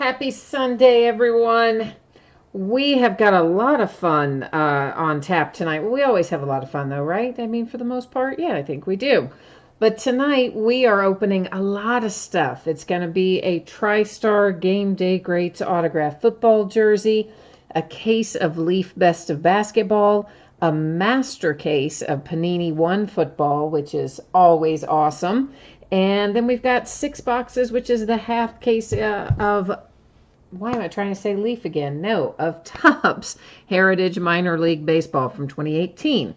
Happy Sunday, everyone. We have got a lot of fun on tap tonight. Well, we always have a lot of fun, though, right? I mean, for the most part, yeah, I think we do. But tonight, we are opening a lot of stuff. It's going to be a TriStar Game Day Greats autographed football jersey, a case of Leaf Best of Basketball, a master case of Panini One football, which is always awesome. And then we've got 6 boxes, which is the half case of, why am I trying to say Leaf again? No, of Topps Heritage Minor League Baseball from 2018.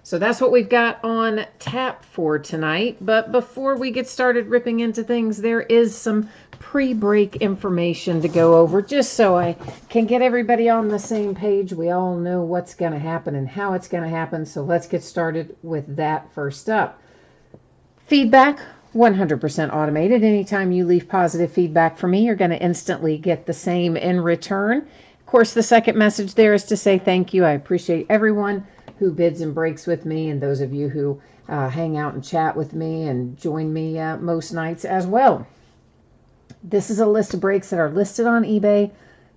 So that's what we've got on tap for tonight. But before we get started ripping into things, there is some pre-break information to go over, just so I can get everybody on the same page. We all know what's going to happen and how it's going to happen. So let's get started with that first up. Feedback, 100% automated. Anytime you leave positive feedback for me, you're going to instantly get the same in return. Of course, the second message there is to say thank you. I appreciate everyone who bids and breaks with me, and those of you who hang out and chat with me and join me most nights as well. This is a list of breaks that are listed on eBay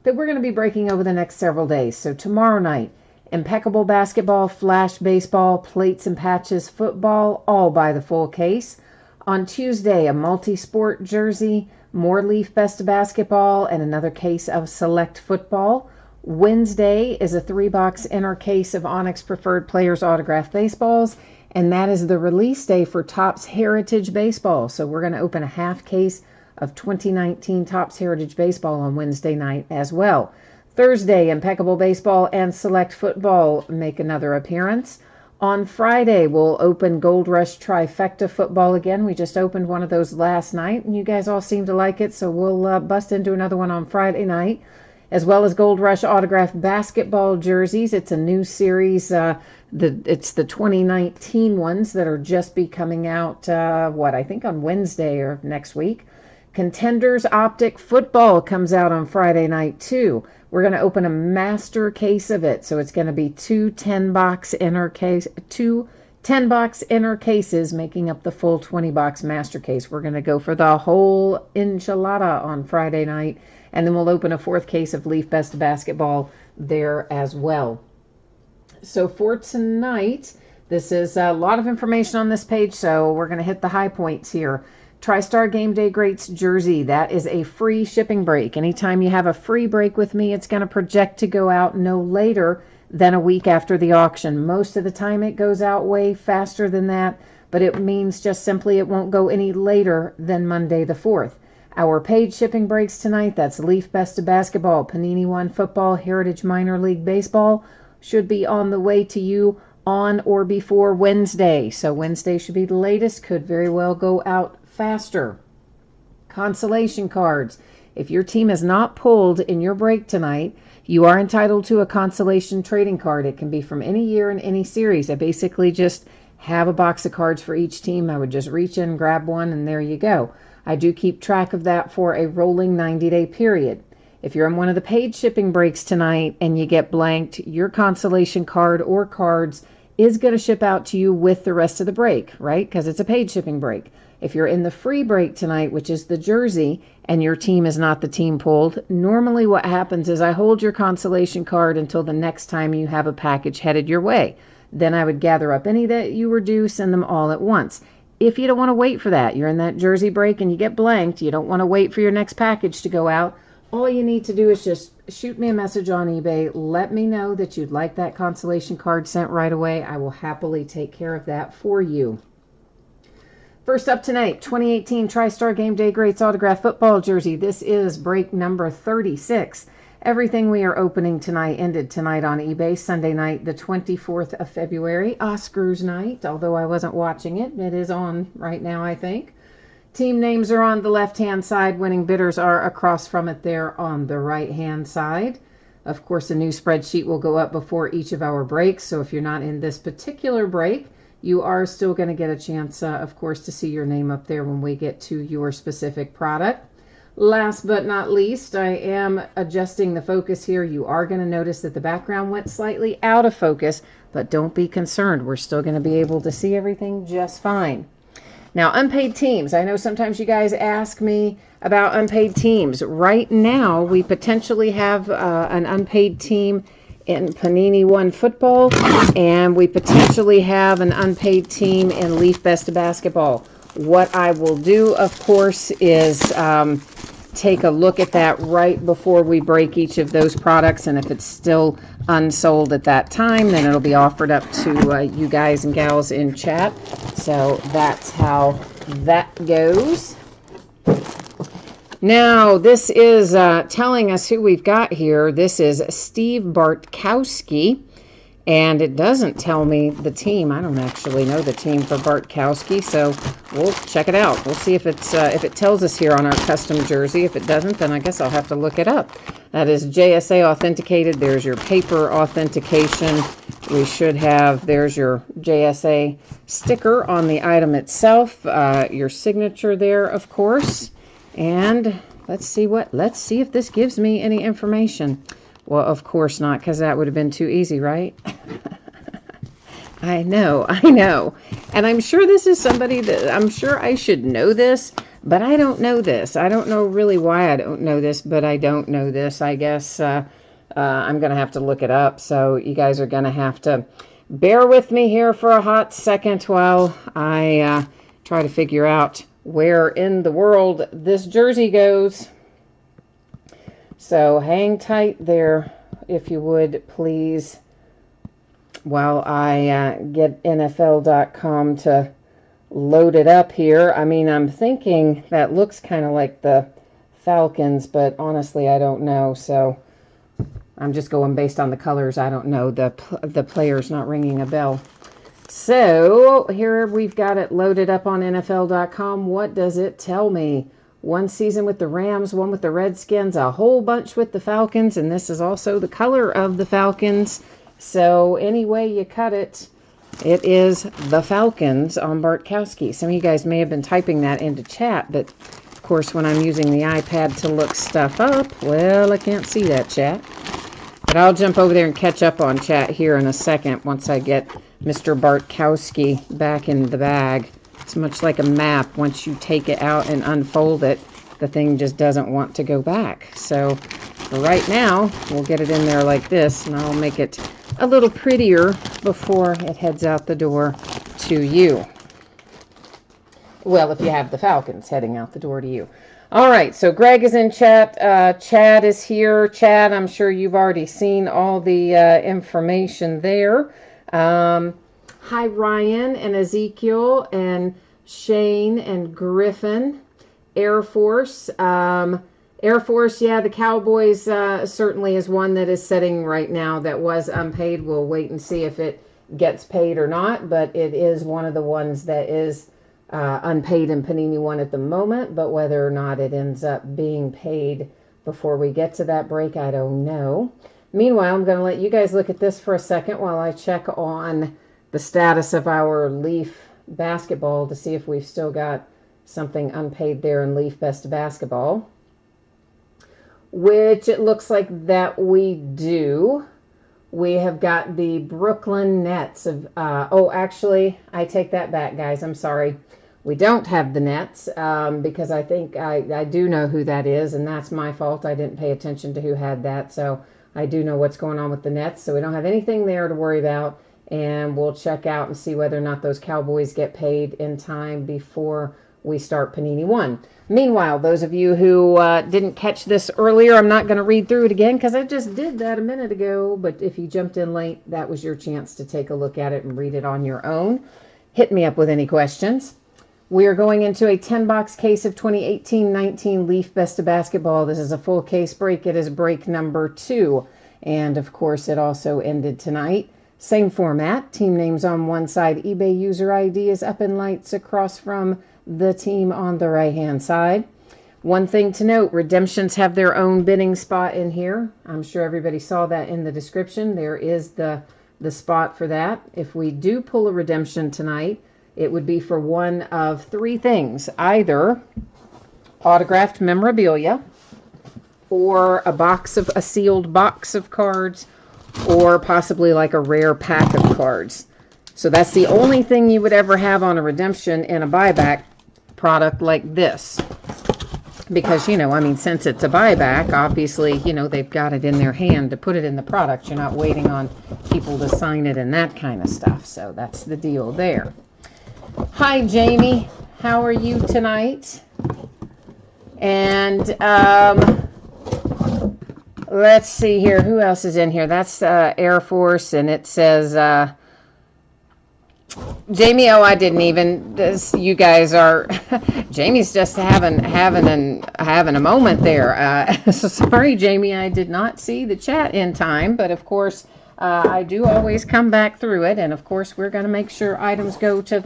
that we're going to be breaking over the next several days. So tomorrow night, impeccable basketball, flash baseball, plates and patches, football, all by the full case. On Tuesday, a multi-sport jersey, more Leaf Best of Basketball, and another case of select football. Wednesday is a 3-box inner case of Onyx Preferred Players autographed baseballs, and that is the release day for Topps Heritage Baseball. So we're going to open a half case of 2019 Topps Heritage Baseball on Wednesday night as well. Thursday, impeccable baseball and select football make another appearance. On Friday, we'll open Gold Rush Trifecta football again. We just opened one of those last night, and you guys all seem to like it, so we'll bust into another one on Friday night, as well as Gold Rush autographed basketball jerseys. It's a new series. It's the 2019 ones that are just be coming out, I think on Wednesday or next week. Contenders Optic Football comes out on Friday night, too. We're going to open a master case of it. So it's going to be two 10-box inner cases making up the full 20-box master case. We're going to go for the whole enchilada on Friday night. And then we'll open a 4th case of Leaf Best Basketball there as well. So for tonight, this is a lot of information on this page. So we're going to hit the high points here. TriStar Game Day Greats jersey, that is a free shipping break. Anytime you have a free break with me, it's going to project to go out no later than a week after the auction. Most of the time it goes out way faster than that, but it means just simply it won't go any later than Monday the 4th. Our paid shipping breaks tonight, that's Leaf Best of Basketball, Panini One Football, Heritage Minor League Baseball, should be on the way to you on or before Wednesday. So Wednesday should be the latest, could very well go out faster. Consolation cards. If your team is not pulled in your break tonight, you are entitled to a consolation trading card. It can be from any year and any series. I basically just have a box of cards for each team. I would just reach in, grab one, and there you go. I do keep track of that for a rolling 90-day period. If you're in one of the paid shipping breaks tonight and you get blanked, your consolation card or cards is going to ship out to you with the rest of the break, right? Because it's a paid shipping break. If you're in the free break tonight, which is the jersey, and your team is not the team pulled, normally what happens is I hold your consolation card until the next time you have a package headed your way. Then I would gather up any that you were due, send them all at once. If you don't want to wait for that, you're in that jersey break and you get blanked, you don't want to wait for your next package to go out, all you need to do is just shoot me a message on eBay. Let me know that you'd like that consolation card sent right away. I will happily take care of that for you. First up tonight, 2018 TriStar Game Day Greats autographed football jersey. This is break number 36. Everything we are opening tonight ended tonight on eBay. Sunday night, the 24th of February, Oscars night. Although I wasn't watching it, it is on right now, I think. Team names are on the left-hand side. Winning bidders are across from it there on the right-hand side. Of course, a new spreadsheet will go up before each of our breaks. So if you're not in this particular break, you are still going to get a chance, of course, to see your name up there when we get to your specific product. Last but not least, I am adjusting the focus here. You are going to notice that the background went slightly out of focus, but don't be concerned. We're still going to be able to see everything just fine. Now, unpaid teams. I know sometimes you guys ask me about unpaid teams. Right now, we potentially have an unpaid team in Panini One Football, and we potentially have an unpaid team in Leaf Best Basketball. What I will do, of course, is take a look at that right before we break each of those products, and if it's still unsold at that time, then it'll be offered up to you guys and gals in chat. So that's how that goes. Now, this is telling us who we've got here. This is Steve Bartkowski, and it doesn't tell me the team. I don't actually know the team for Bartkowski, so we'll check it out. We'll see if if it tells us here on our custom jersey. If it doesn't, then I guess I'll have to look it up. That is JSA authenticated. There's your paper authentication. We should have, there's your JSA sticker on the item itself, your signature there, of course. And let's see if this gives me any information. Well, of course not, because that would have been too easy, right? I know. And I'm sure this is somebody that, I'm sure I should know this, but I don't know this. I don't know really why I don't know this, but I don't know this. I guess I'm going to have to look it up. So you guys are going to have to bear with me here for a hot second while I try to figure out where in the world this jersey goes. So hang tight there, if you would, please, while I get NFL.com to load it up here. I mean, I'm thinking that looks kind of like the Falcons, but honestly, I don't know. So I'm just going based on the colors. I don't know. The player's not ringing a bell. So here we've got it loaded up on NFL.com. What does it tell me? One season with the Rams, one with the Redskins, a whole bunch with the Falcons, and this is also the color of the Falcons. So any way you cut it, it is the Falcons on Bartkowski. Some of you guys may have been typing that into chat, but of course when I'm using the iPad to look stuff up, well, I can't see that chat. But I'll jump over there and catch up on chat here in a second once I get Mr. Bartkowski back in the bag. It's much like a map. Once you take it out and unfold it, the thing just doesn't want to go back. So for right now, we'll get it in there like this, and I'll make it a little prettier before it heads out the door to you. Well, if you have the Falcons heading out the door to you. All right, so Greg is in chat. Chad is here. Chad, I'm sure you've already seen all the information there. Hi, Ryan and Ezekiel and Shane and Griffin. Air Force. Air Force, yeah, the Cowboys certainly is one that is sitting right now that was unpaid. We'll wait and see if it gets paid or not, but it is one of the ones that is unpaid in Panini One at the moment, but whether or not it ends up being paid before we get to that break, I don't know. Meanwhile, I'm going to let you guys look at this for a second while I check on the status of our Leaf basketball to see if we've still got something unpaid there in Leaf Best Basketball, which it looks like that we do. We have got the Brooklyn Nets of, oh, actually, I take that back, guys. I'm sorry. We don't have the Nets because I think I do know who that is, and that's my fault. I didn't pay attention to who had that, so I do know what's going on with the Nets. So we don't have anything there to worry about, and we'll check out and see whether or not those Cowboys get paid in time before we start Panini One. Meanwhile, those of you who didn't catch this earlier, I'm not going to read through it again because I just did that a minute ago, but if you jumped in late, that was your chance to take a look at it and read it on your own. Hit me up with any questions. We are going into a 10-box case of 2018-19 Leaf Best of Basketball. This is a full case break. It is break number 2. And, of course, it also ended tonight. Same format. Team names on one side. eBay user ID is up in lights across from the team on the right-hand side. One thing to note, redemptions have their own bidding spot in here. I'm sure everybody saw that in the description. There is the spot for that. If we do pull a redemption tonight, it would be for one of 3 things. Either autographed memorabilia, or a sealed box of cards, or possibly like a rare pack of cards. So that's the only thing you would ever have on a redemption in a buyback product like this. Because, you know, I mean, since it's a buyback, obviously, you know, they've got it in their hand to put it in the product. You're not waiting on people to sign it and that kind of stuff. So that's the deal there. Hi, Jamie. How are you tonight? And let's see here. Who else is in here? That's Air Force, and it says... Jamie, oh, I didn't even. You guys are. Jamie's just having a moment there. So sorry, Jamie, I did not see the chat in time, but of course, I do always come back through it, and of course, we're going to make sure items go to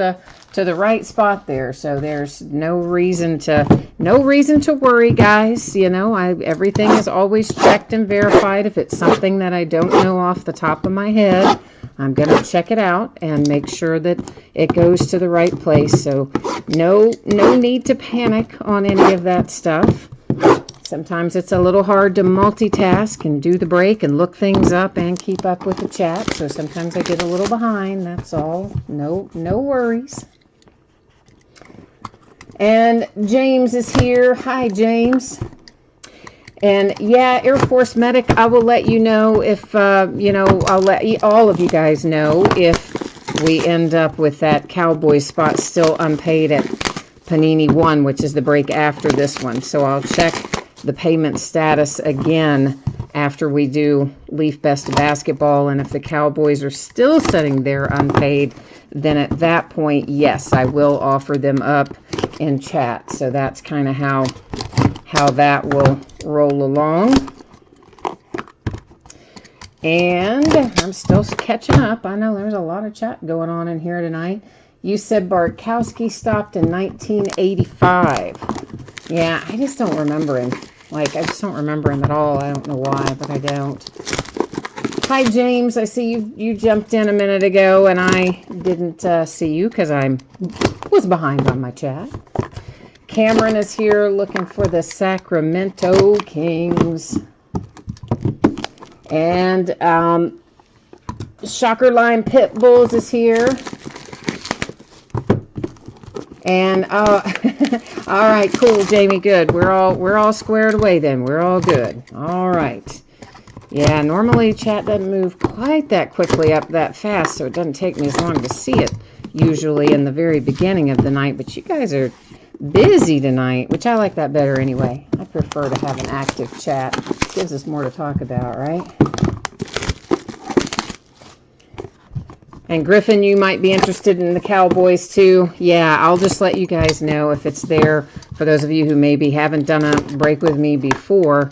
the right spot there. So there's no reason to worry, guys. You know, everything is always checked and verified. If it's something that I don't know off the top of my head, I'm going to check it out and make sure that it goes to the right place. So no need to panic on any of that stuff. Sometimes it's a little hard to multitask and do the break and look things up and keep up with the chat. So sometimes I get a little behind. That's all. No worries. And James is here. Hi, James. And yeah, Air Force Medic, I will let you know if, you know, I'll let all of you guys know if we end up with that Cowboys spot still unpaid at Panini 1, which is the break after this one. So I'll check the payment status again after we do Leaf Best Basketball. And if the Cowboys are still sitting there unpaid, then at that point, yes, I will offer them up in chat. So that's kind of how that will roll along. And I'm still catching up. I know there's a lot of chat going on in here tonight. You said Bartkowski stopped in 1985. Yeah, I just don't remember him. Like, I just don't remember him at all. I don't know why, but I don't. Hi, James. I see you jumped in a minute ago, and I didn't see you because I was behind on my chat. Cameron is here looking for the Sacramento Kings. And Shocker Line Pit Bulls is here. And all right, cool, Jamie, good. We're all squared away then. We're all good. All right. Yeah, normally chat doesn't move quite that quickly up that fast, so it doesn't take me as long to see it usually in the very beginning of the night, but you guys are busy tonight, which I like that better anyway. I prefer to have an active chat. It gives us more to talk about, right? And Griffin, you might be interested in the Cowboys too. Yeah, I'll just let you guys know if it's there. For those of you who maybe haven't done a break with me before,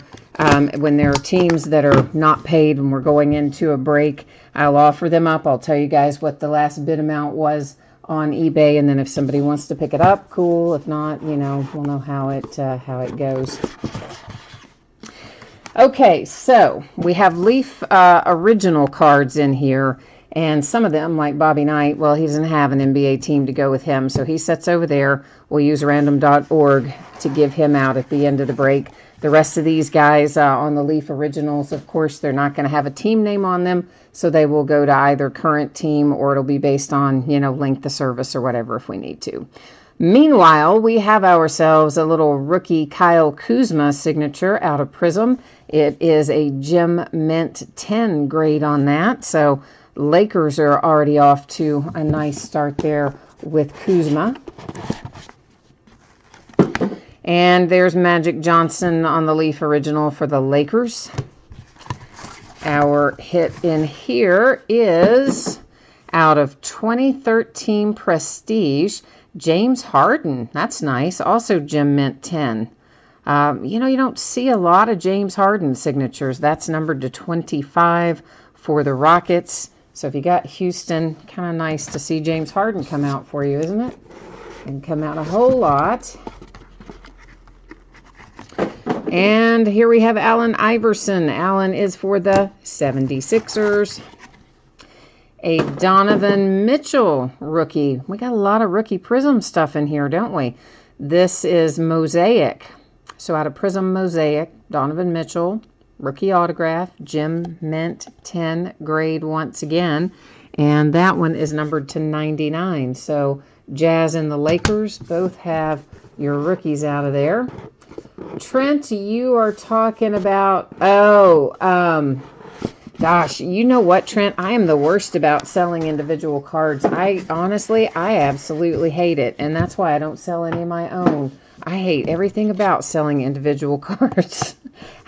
when there are teams that are not paid when we're going into a break, I'll offer them up. I'll tell you guys what the last bid amount was on eBay, and then if somebody wants to pick it up, cool. If not, you know, we'll know how it goes. Okay, so we have Leaf original cards in here, and some of them, like Bobby Knight, well, he doesn't have an NBA team to go with him, so he sits over there. We'll use random.org to give him out at the end of the break. The rest of these guys on the Leaf Originals, of course, they're not going to have a team name on them, so they will go to either current team or it'll be based on, you know, length of service or whatever if we need to. Meanwhile, we have ourselves a little rookie Kyle Kuzma signature out of Prism. It is a Gem Mint 10 grade on that, so Lakers are already off to a nice start there with Kuzma. And there's Magic Johnson on the Leaf Original for the Lakers. Our hit in here is out of 2013 Prestige, James Harden. That's nice. Also Gem Mint 10. You know, you don't see a lot of James Harden signatures. That's numbered to 25 for the Rockets. So if you got Houston, kind of nice to see James Harden come out for you, isn't it? And come out a whole lot. And here we have Allen Iverson. Allen is for the 76ers. A Donovan Mitchell rookie. We got a lot of rookie Prism stuff in here, don't we? This is Mosaic. So out of Prism Mosaic, Donovan Mitchell. rookie autograph, Jim Mint 10 grade once again. And that one is numbered to 99. So Jazz and the Lakers both have your rookies out of there. Trent, you are talking about, gosh, you know what, Trent? I am the worst about selling individual cards. I absolutely hate it. And that's why I don't sell any of my own. I hate everything about selling individual cards.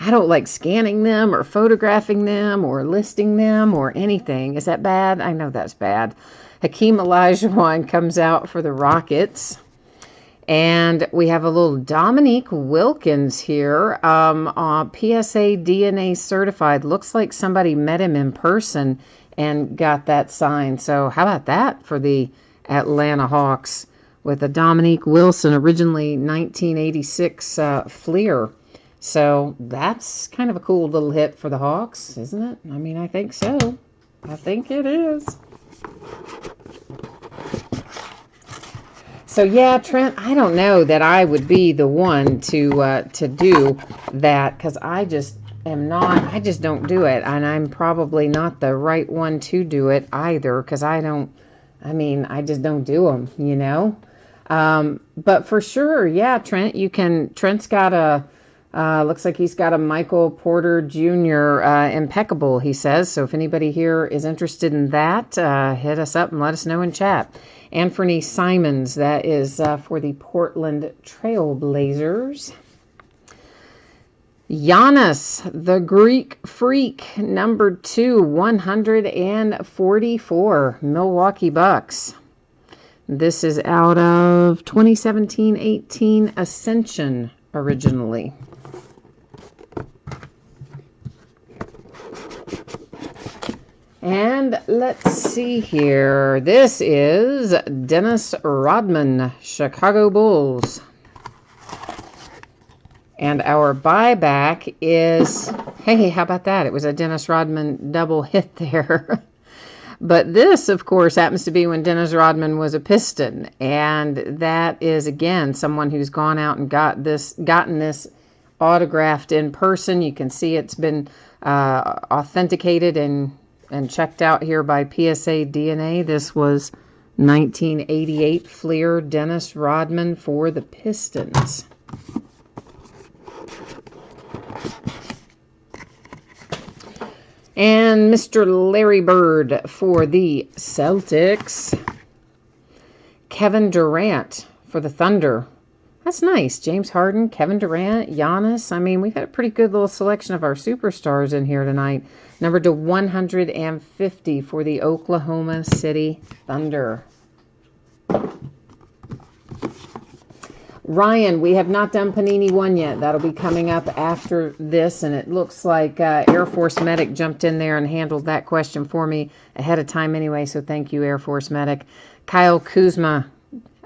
I don't like scanning them or photographing them or listing them or anything. Is that bad? I know that's bad. Hakeem Olajuwon comes out for the Rockets. And we have a little Dominique Wilkins here, PSA DNA certified. Looks like somebody met him in person and got that signed. So how about that for the Atlanta Hawks with a Dominique Wilson, originally 1986 Fleer. So that's kind of a cool little hit for the Hawks, isn't it? I mean, I think so. I think it is. So yeah, Trent, I don't know that I would be the one to do that, because I just don't do it, and I'm probably not the right one to do it either, because I just don't do them, you know. But for sure, yeah, Trent, Trent's got a, looks like he's got a Michael Porter Jr. Impeccable, he says. So if anybody here is interested in that, hit us up and let us know in chat. Anthony Simons, that is for the Portland Trail Blazers. Giannis, the Greek Freak, number 2, 144, Milwaukee Bucks. This is out of 2017-18 Ascension originally. And let's see here. This is Dennis Rodman, Chicago Bulls. And our buyback is, hey, how about that? It was a Dennis Rodman double hit there. But this, of course, happens to be when Dennis Rodman was a Piston. And that is, again, someone who's gone out and gotten this autographed in person. You can see it's been authenticated and checked out here by PSA DNA. This was 1988 Fleer Dennis Rodman for the Pistons. And Mr. Larry Bird for the Celtics. Kevin Durant for the Thunder. That's nice. James Harden, Kevin Durant, Giannis. I mean, we've had a pretty good little selection of our superstars in here tonight. Numbered to 150 for the Oklahoma City Thunder. Ryan, we have not done Panini 1 yet. That'll be coming up after this, and it looks like Air Force Medic jumped in there and handled that question for me ahead of time anyway, so thank you, Air Force Medic. Kyle Kuzma,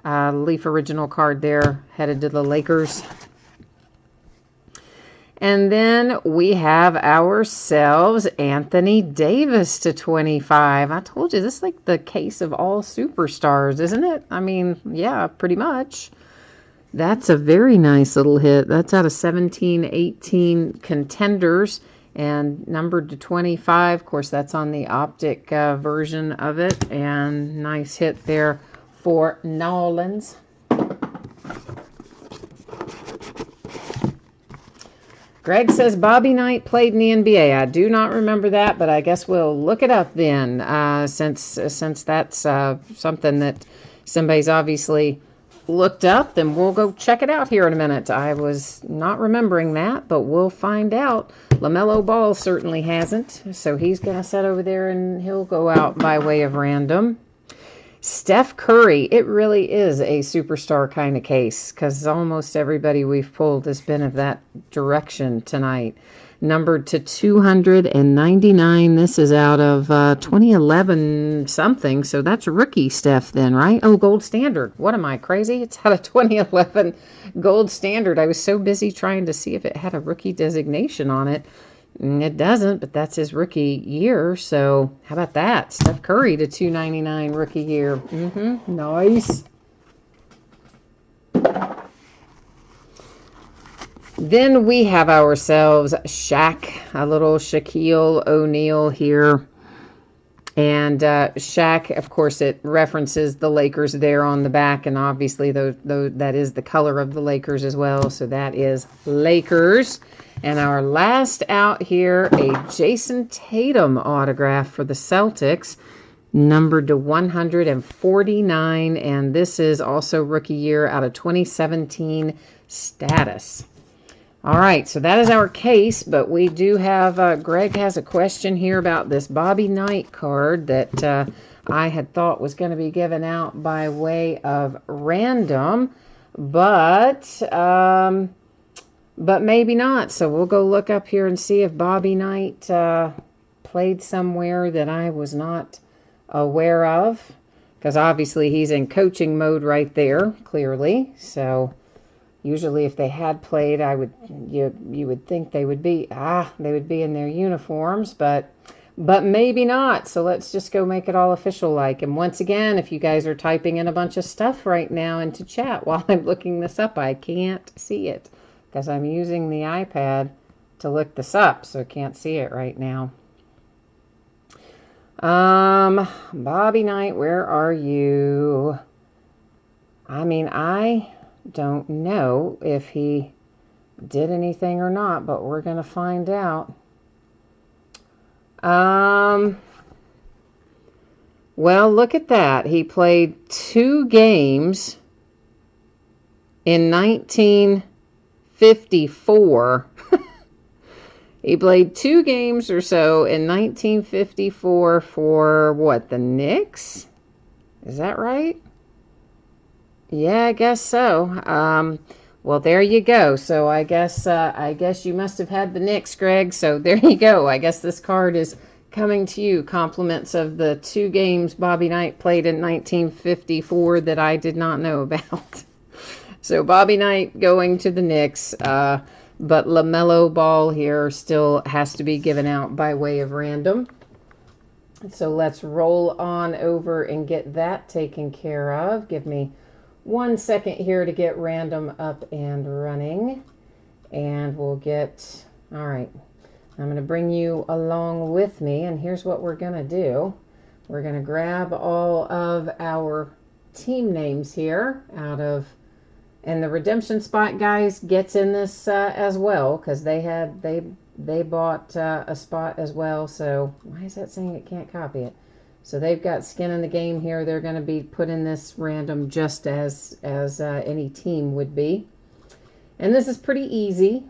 Leaf original card there, headed to the Lakers. And then we have ourselves Anthony Davis to 25. I told you, this is like the case of all superstars, isn't it? I mean, yeah, pretty much. That's a very nice little hit. That's out of 17-18 Contenders and numbered to 25. Of course, that's on the optic version of it. And nice hit there for Nolans. Greg says Bobby Knight played in the NBA. I do not remember that, but I guess we'll look it up then, since that's something that somebody's obviously looked up. Then we'll go check it out here in a minute. I was not remembering that, but we'll find out. LaMelo Ball certainly hasn't, so he's going to sit over there and he'll go out by way of random. Steph Curry, it really is a superstar kind of case, because almost everybody we've pulled has been of that direction tonight. Numbered to 299. This is out of 2011 something, so that's rookie Steph then, right? Oh, gold standard. What am I, crazy? It's out of 2011 gold standard. I was so busy trying to see if it had a rookie designation on it. It doesn't, but that's his rookie year. So how about that? Steph Curry to 299 rookie year. Nice. Then we have ourselves Shaq, a little Shaquille O'Neal here. And Shaq, of course, it references the Lakers there on the back, and obviously that is the color of the Lakers as well. So that is Lakers. And our last out here, a Jason Tatum autograph for the Celtics, numbered to 149, and this is also rookie year out of 2017 status. All right, so that is our case, but we do have, Greg has a question here about this Bobby Knight card that I had thought was going to be given out by way of random, but maybe not. So we'll go look up here and see if Bobby Knight played somewhere that I was not aware of, because obviously he's in coaching mode right there, clearly, so... Usually, if they had played, you would think they would be in their uniforms, but maybe not. So let's just go make it all official like. And once again, if you guys are typing in a bunch of stuff right now into chat while I'm looking this up, I can't see it because I'm using the iPad to look this up, so I can't see it right now. Bobby Knight, where are you? I mean, I don't know if he did anything or not, but we're going to find out. Well, look at that. He played 2 games in 1954. He played 2 games or so in 1954 for what, the Knicks? Is that right? Yeah, I guess so. Well, there you go. So I guess you must have had the Knicks, Greg. So there you go. I guess this card is coming to you. Compliments of the 2 games Bobby Knight played in 1954 that I did not know about. So Bobby Knight going to the Knicks, but LaMelo Ball here still has to be given out by way of random. So let's roll on over and get that taken care of. Give me 1 second here to get random up and running, and we'll get, all right, I'm going to bring you along with me, and here's what we're going to do. We're going to grab all of our team names here out of, and the redemption spot guys gets in this as well, because they bought a spot as well. So why is that saying it can't copy it? So they've got skin in the game here. They're going to be put in this random just as any team would be. And this is pretty easy.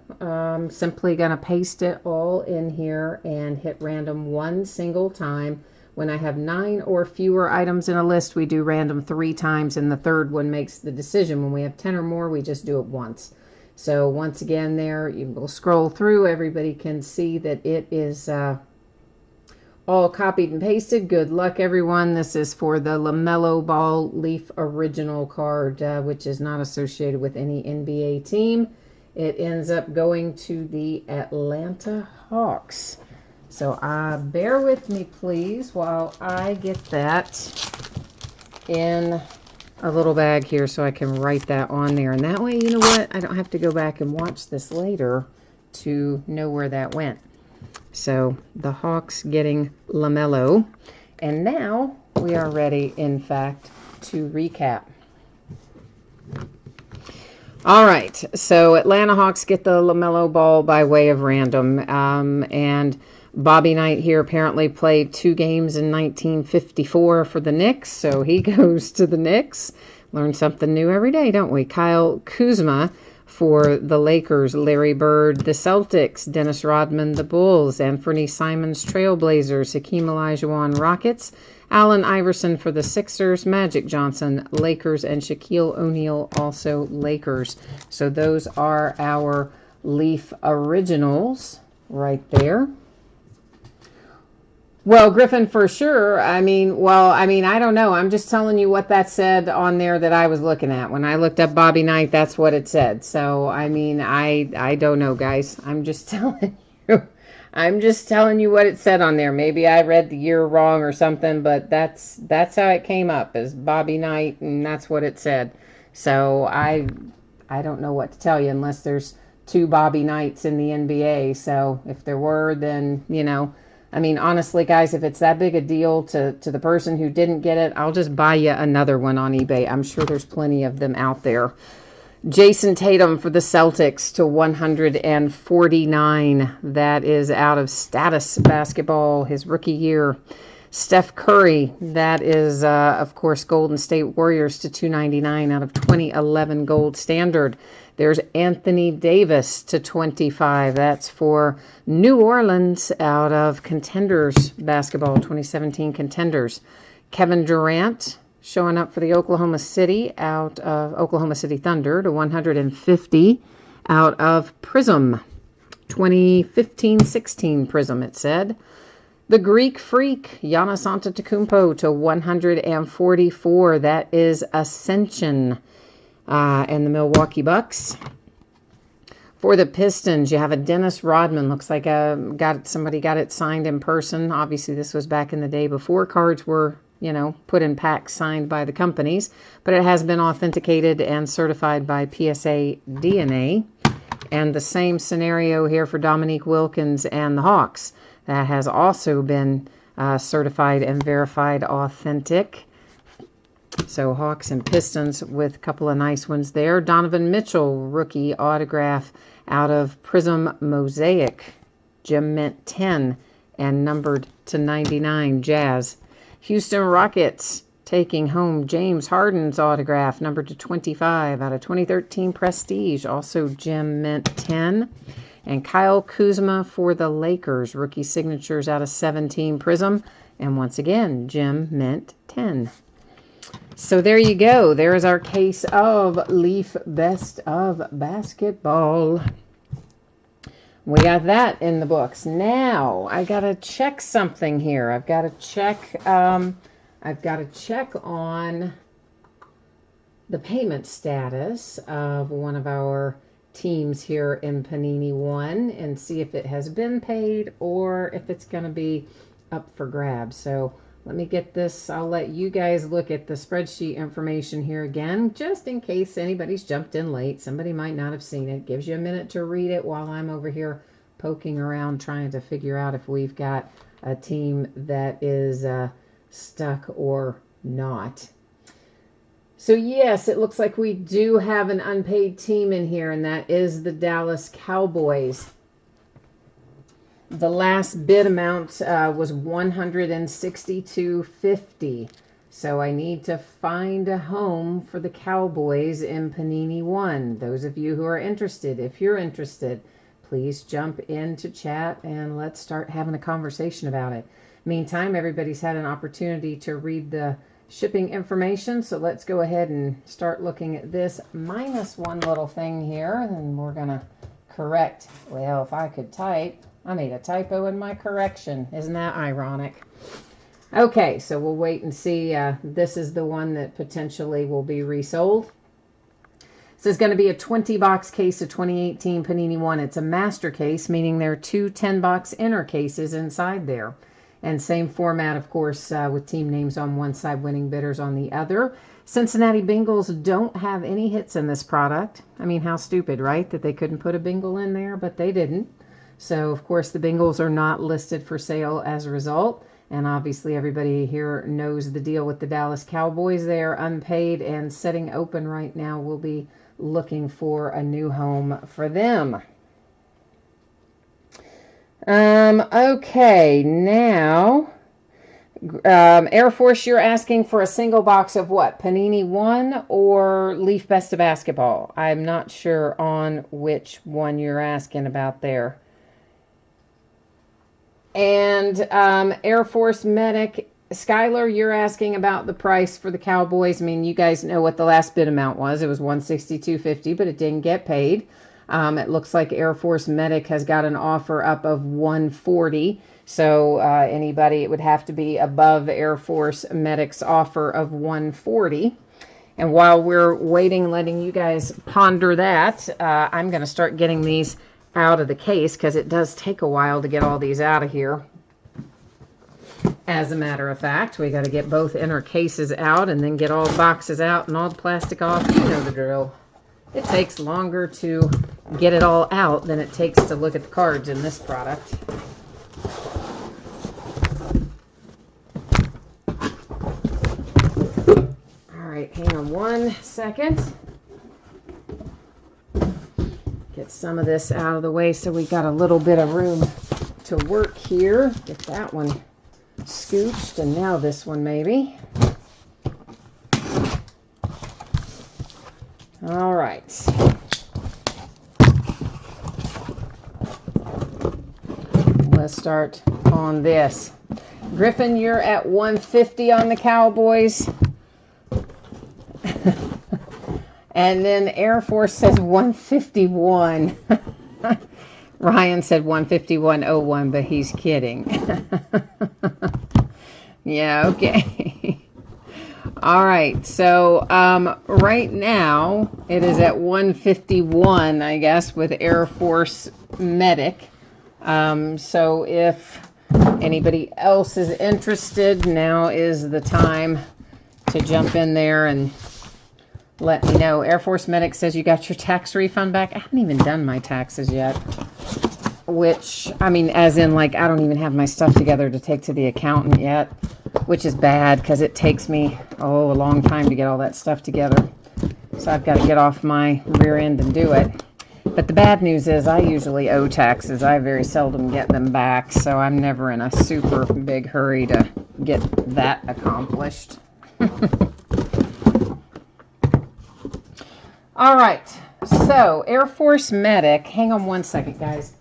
Simply going to paste it all in here and hit random 1 single time. When I have 9 or fewer items in a list, we do random 3 times, and the third one makes the decision. When we have 10 or more, we just do it once. So once again there, you will scroll through. Everybody can see that it is... all copied and pasted. Good luck, everyone. This is for the LaMelo Ball Leaf Original card, which is not associated with any NBA team. It ends up going to the Atlanta Hawks. So bear with me, please, while I get that in a little bag here so I can write that on there. And that way, you know what? I don't have to go back and watch this later to know where that went. So the Hawks getting LaMelo. And now we are ready, in fact, to recap. All right, so Atlanta Hawks get the LaMelo Ball by way of random. And Bobby Knight here apparently played 2 games in 1954 for the Knicks. So he goes to the Knicks. Learn something new every day, don't we? Kyle Kuzma for the Lakers, Larry Bird, the Celtics, Dennis Rodman, the Bulls, Anthony Simons, Trailblazers, Hakeem Olajuwon, Rockets, Allen Iverson for the Sixers, Magic Johnson, Lakers, and Shaquille O'Neal, also Lakers. So those are our Leaf Originals right there. Well, Griffin, for sure. I mean, I don't know. I'm just telling you what that said on there that I was looking at. When I looked up Bobby Knight, that's what it said. So, I mean, I don't know, guys. I'm just telling you. I'm just telling you what it said on there. Maybe I read the year wrong or something, but that's how it came up, as Bobby Knight, and that's what it said. So, I don't know what to tell you unless there's 2 Bobby Knights in the NBA. So if there were, then, you know, I mean, honestly, guys, if it's that big a deal to the person who didn't get it, I'll just buy you another one on eBay. I'm sure there's plenty of them out there. Jason Tatum for the Celtics to 149. That is out of Status Basketball, his rookie year. Steph Curry, that is, of course, Golden State Warriors to 299 out of 2011 Gold Standard. There's Anthony Davis to 25. That's for New Orleans out of Contenders Basketball, 2017 Contenders. Kevin Durant showing up for the Oklahoma City out of Oklahoma City Thunder to 150 out of Prism, 2015-16 Prism, it said. The Greek Freak, Giannis Antetokounmpo to 144. That is Ascension. And the Milwaukee Bucks. For the Pistons, you have a Dennis Rodman. Looks like somebody got it signed in person. Obviously, this was back in the day before cards were, you know, put in packs signed by the companies. But it has been authenticated and certified by PSA DNA. And the same scenario here for Dominique Wilkins and the Hawks. That has also been certified and verified authentic. So Hawks and Pistons with a couple of nice ones there. Donovan Mitchell, rookie autograph out of Prism Mosaic. Gem Mint 10 and numbered to 99, Jazz. Houston Rockets taking home James Harden's autograph, numbered to 25 out of 2013 Prestige. Also Gem Mint 10. And Kyle Kuzma for the Lakers. Rookie signatures out of 17 Prism. And once again, Gem Mint 10. So there you go. There is our case of Leaf Best of Basketball. We got that in the books. Now, I got to check something here. I've got to check on the payment status of one of our teams here in Panini 1 and see if it has been paid or if it's going to be up for grabs. So let me get this. I'll let you guys look at the spreadsheet information here again, just in case anybody's jumped in late. Somebody might not have seen it. Gives you a minute to read it while I'm over here poking around trying to figure out if we've got a team that is stuck or not. So yes, it looks like we do have an unpaid team in here, and that is the Dallas Cowboys. The last bid amount was $162.50. So I need to find a home for the Cowboys in Panini 1. Those of you who are interested, if you're interested, please jump into chat and let's start having a conversation about it. Meantime, everybody's had an opportunity to read the shipping information, so let's go ahead and start looking at this minus one little thing here, and we're going to correct. Well, if I could type, I made a typo in my correction. Isn't that ironic? Okay, so we'll wait and see. This is the one that potentially will be resold. This is going to be a 20-box case of 2018 Panini 1. It's a master case, meaning there are two 10-box inner cases inside there. And same format, of course, with team names on one side, winning bidders on the other. Cincinnati Bengals don't have any hits in this product. I mean, how stupid, right? That they couldn't put a Bengal in there, but they didn't. So, of course, the Bengals are not listed for sale as a result. And obviously, everybody here knows the deal with the Dallas Cowboys. They are unpaid and setting open right now. We'll be looking for a new home for them. Okay, now, Air Force, you're asking for a single box of what? Panini 1 or Leaf Best of Basketball? I'm not sure on which one you're asking about there. And Air Force Medic, Skylar, you're asking about the price for the Cowboys. I mean, you guys know what the last bid amount was. It was $162.50, but it didn't get paid. It looks like Air Force Medic has got an offer up of $140. So anybody, it would have to be above Air Force Medic's offer of $140. And while we're waiting, letting you guys ponder that, I'm going to start getting these out of the case because it does take a while to get all these out of here. As a matter of fact, we got to get both inner cases out and then get all the boxes out and all the plastic off. You know the drill. It takes longer to get it all out than it takes to look at the cards in this product. All right, hang on 1 second. Get some of this out of the way so we got a little bit of room to work here. Get that one scooched, and now this one maybe. All right. Let's start on this. Griffin, you're at 150 on the Cowboys. And then Air Force says 151. Ryan said 151.01, but he's kidding. Yeah, okay. All right, so right now it is at 151, I guess, with Air Force Medic. So if anybody else is interested, now is the time to jump in there and let me know. Air Force Medic says you got your tax refund back. I haven't even done my taxes yet. Which, I mean, as in, like, I don't even have my stuff together to take to the accountant yet. Which is bad, because it takes me, a long time to get all that stuff together. So I've got to get off my rear end and do it. But the bad news is I usually owe taxes. I very seldom get them back. So I'm never in a super big hurry to get that accomplished. All right, so Air Force Medic, hang on 1 second, guys.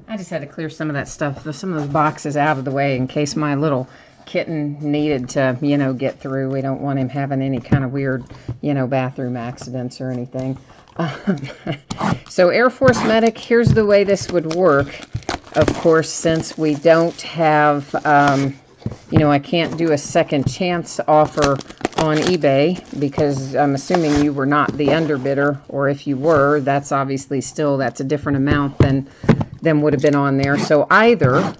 I just had to clear some of that stuff, some of those boxes out of the way in case my little kitten needed to, get through. We don't want him having any kind of weird, bathroom accidents or anything. So Air Force Medic, here's the way this would work. Of course, since we don't have... I can't do a second chance offer on eBay because I'm assuming you were not the underbidder, or if you were, that's obviously that's a different amount than would have been on there. So either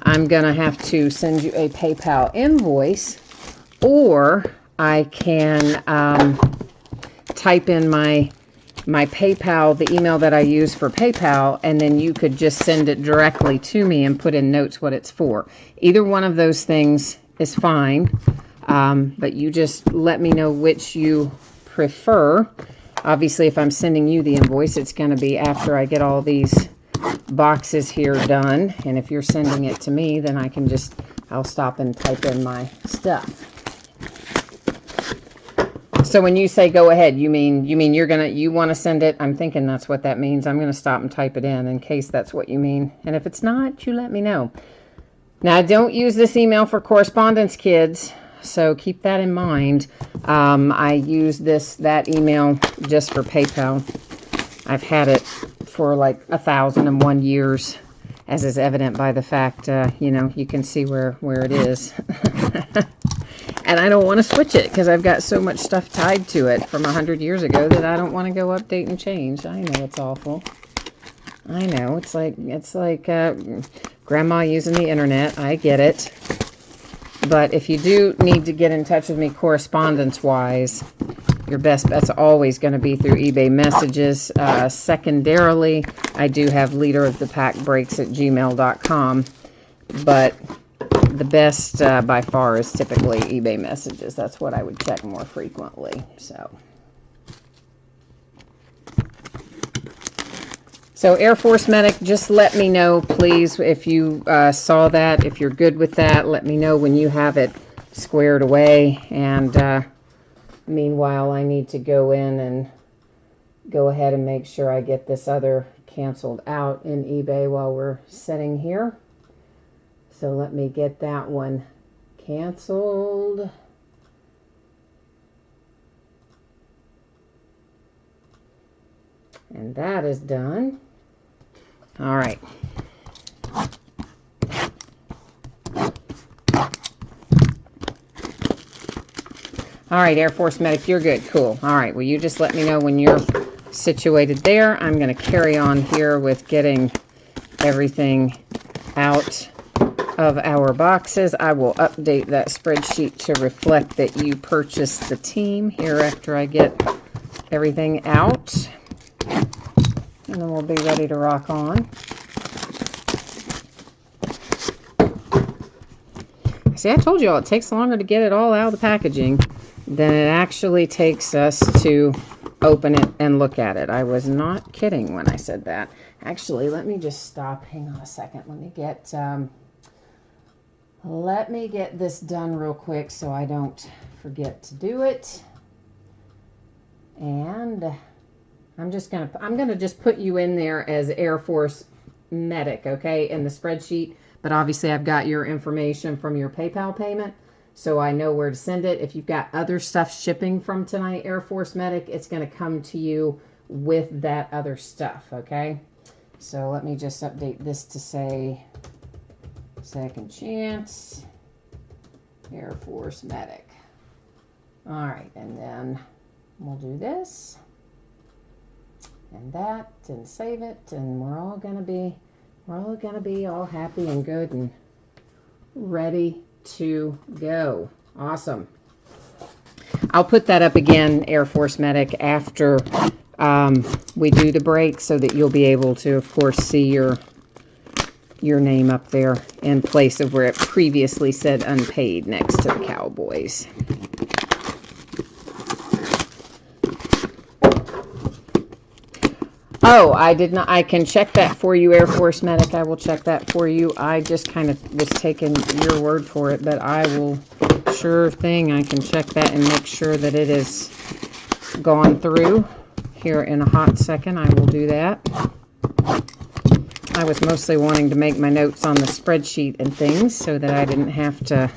I'm going to have to send you a PayPal invoice, or I can type in my PayPal, the email that I use for PayPal, and then you could just send it directly to me and put in notes what it's for. Either one of those things is fine, but you just let me know which you prefer. Obviously, if I'm sending you the invoice, it's going to be after I get all these boxes here done, and if you're sending it to me, then I'll stop and type in my stuff. So when you say go ahead, you mean you want to send it? I'm thinking that's what that means. I'm going to stop and type it in case that's what you mean. And if it's not, you let me know. Now, don't use this email for correspondence, kids. So keep that in mind. I use that email just for PayPal. I've had it for like 1,001 years, as is evident by the fact, you can see where it is. And I don't want to switch it because I've got so much stuff tied to it from 100 years ago that I don't want to go update and change. I know it's awful. I know it's like grandma using the internet. I get it. But if you do need to get in touch with me correspondence-wise, your best bet's always going to be through eBay messages. Secondarily, I do have leaderofthepackbreaks@gmail.com, but the best by far is typically eBay messages. That's what I would check more frequently. So Air Force Medic, just let me know, please, if you saw that. If you're good with that, let me know when you have it squared away. And meanwhile, I need to go in and go ahead and make sure I get this other canceled out in eBay while we're sitting here. So let me get that one canceled. And that is done. All right. All right, Air Force Medic, you're good. Cool. All right, well, you just let me know when you're situated there. I'm going to carry on here with getting everything out of our boxes. I will update that spreadsheet to reflect that you purchased the team here after I get everything out. And then we'll be ready to rock on. See, I told you all it takes longer to get it all out of the packaging than it actually takes us to open it and look at it. I was not kidding when I said that. Actually, let me just stop. Hang on a second. Let me get this done real quick so I don't forget to do it. And I'm gonna just put you in there as Air Force Medic, okay, in the spreadsheet. But obviously I've got your information from your PayPal payment, so I know where to send it. If you've got other stuff shipping from tonight, Air Force Medic, it's going to come to you with that other stuff, okay? So let me just update this to say Second Chance, Air Force Medic. All right, and then we'll do this and that and save it, and we're all going to be all happy and good and ready to go. Awesome. I'll put that up again, Air Force Medic, after we do the break so that you'll be able to, of course, see your name up there in place of where it previously said unpaid next to the Cowboys. Oh, I did not. I can check that for you, Air Force Medic. I will check that for you. I just kind of was taking your word for it, but I will, sure thing, I can check that and make sure that it is gone through here in a hot second. I will do that. I was mostly wanting to make my notes on the spreadsheet and things so that I didn't have to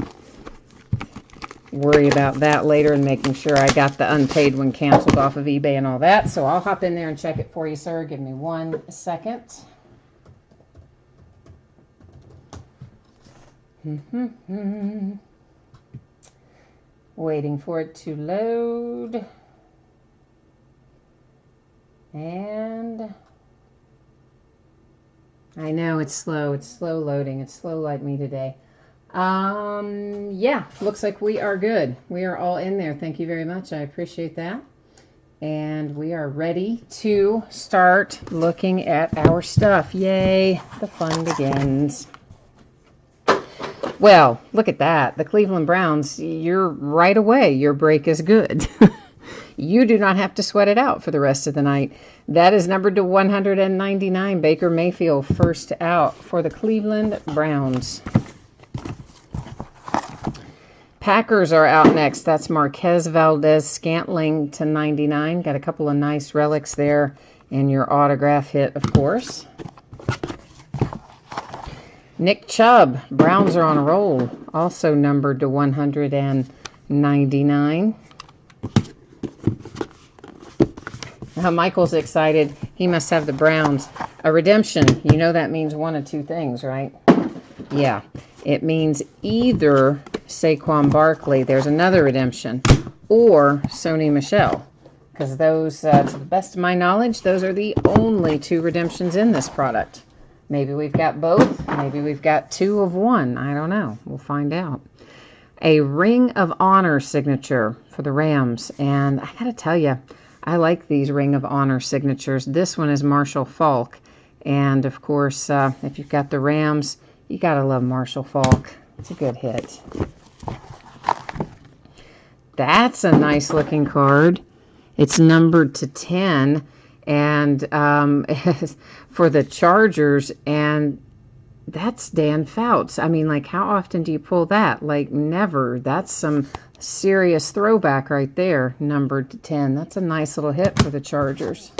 worry about that later and making sure I got the unpaid one canceled off of eBay and all that. So I'll hop in there and check it for you, sir. Give me 1 second. Waiting for it to load. And I know it's slow. It's slow loading. It's slow like me today. Yeah, looks like we are good. We are all in there. Thank you very much. I appreciate that. And we are ready to start looking at our stuff. Yay, the fun begins. Well, look at that. The Cleveland Browns, you're right away. Your break is good. You do not have to sweat it out for the rest of the night. That is numbered to 199. Baker Mayfield first out for the Cleveland Browns. Packers are out next. That's Marquez Valdez-Scantling to 99. Got a couple of nice relics there. And your autograph hit, of course. Nick Chubb. Browns are on a roll. Also numbered to 199. Michael's excited. He must have the Browns. A redemption. You know that means one of two things, right? Yeah. It means either Saquon Barkley, there's another redemption, or Sony Michel. Because those, to the best of my knowledge, those are the only two redemptions in this product. Maybe we've got both. Maybe we've got two of one. I don't know. We'll find out. A Ring of Honor signature for the Rams. And I got to tell you, I like these Ring of Honor signatures. This one is Marshall Faulk. And, of course, if you've got the Rams, you got to love Marshall Faulk. It's a good hit. That's a nice looking card. It's numbered to 10. And for the Chargers, and that's Dan Fouts. I mean, like, how often do you pull that? Like, never. That's some serious throwback right there, numbered to 10. That's a nice little hit for the Chargers.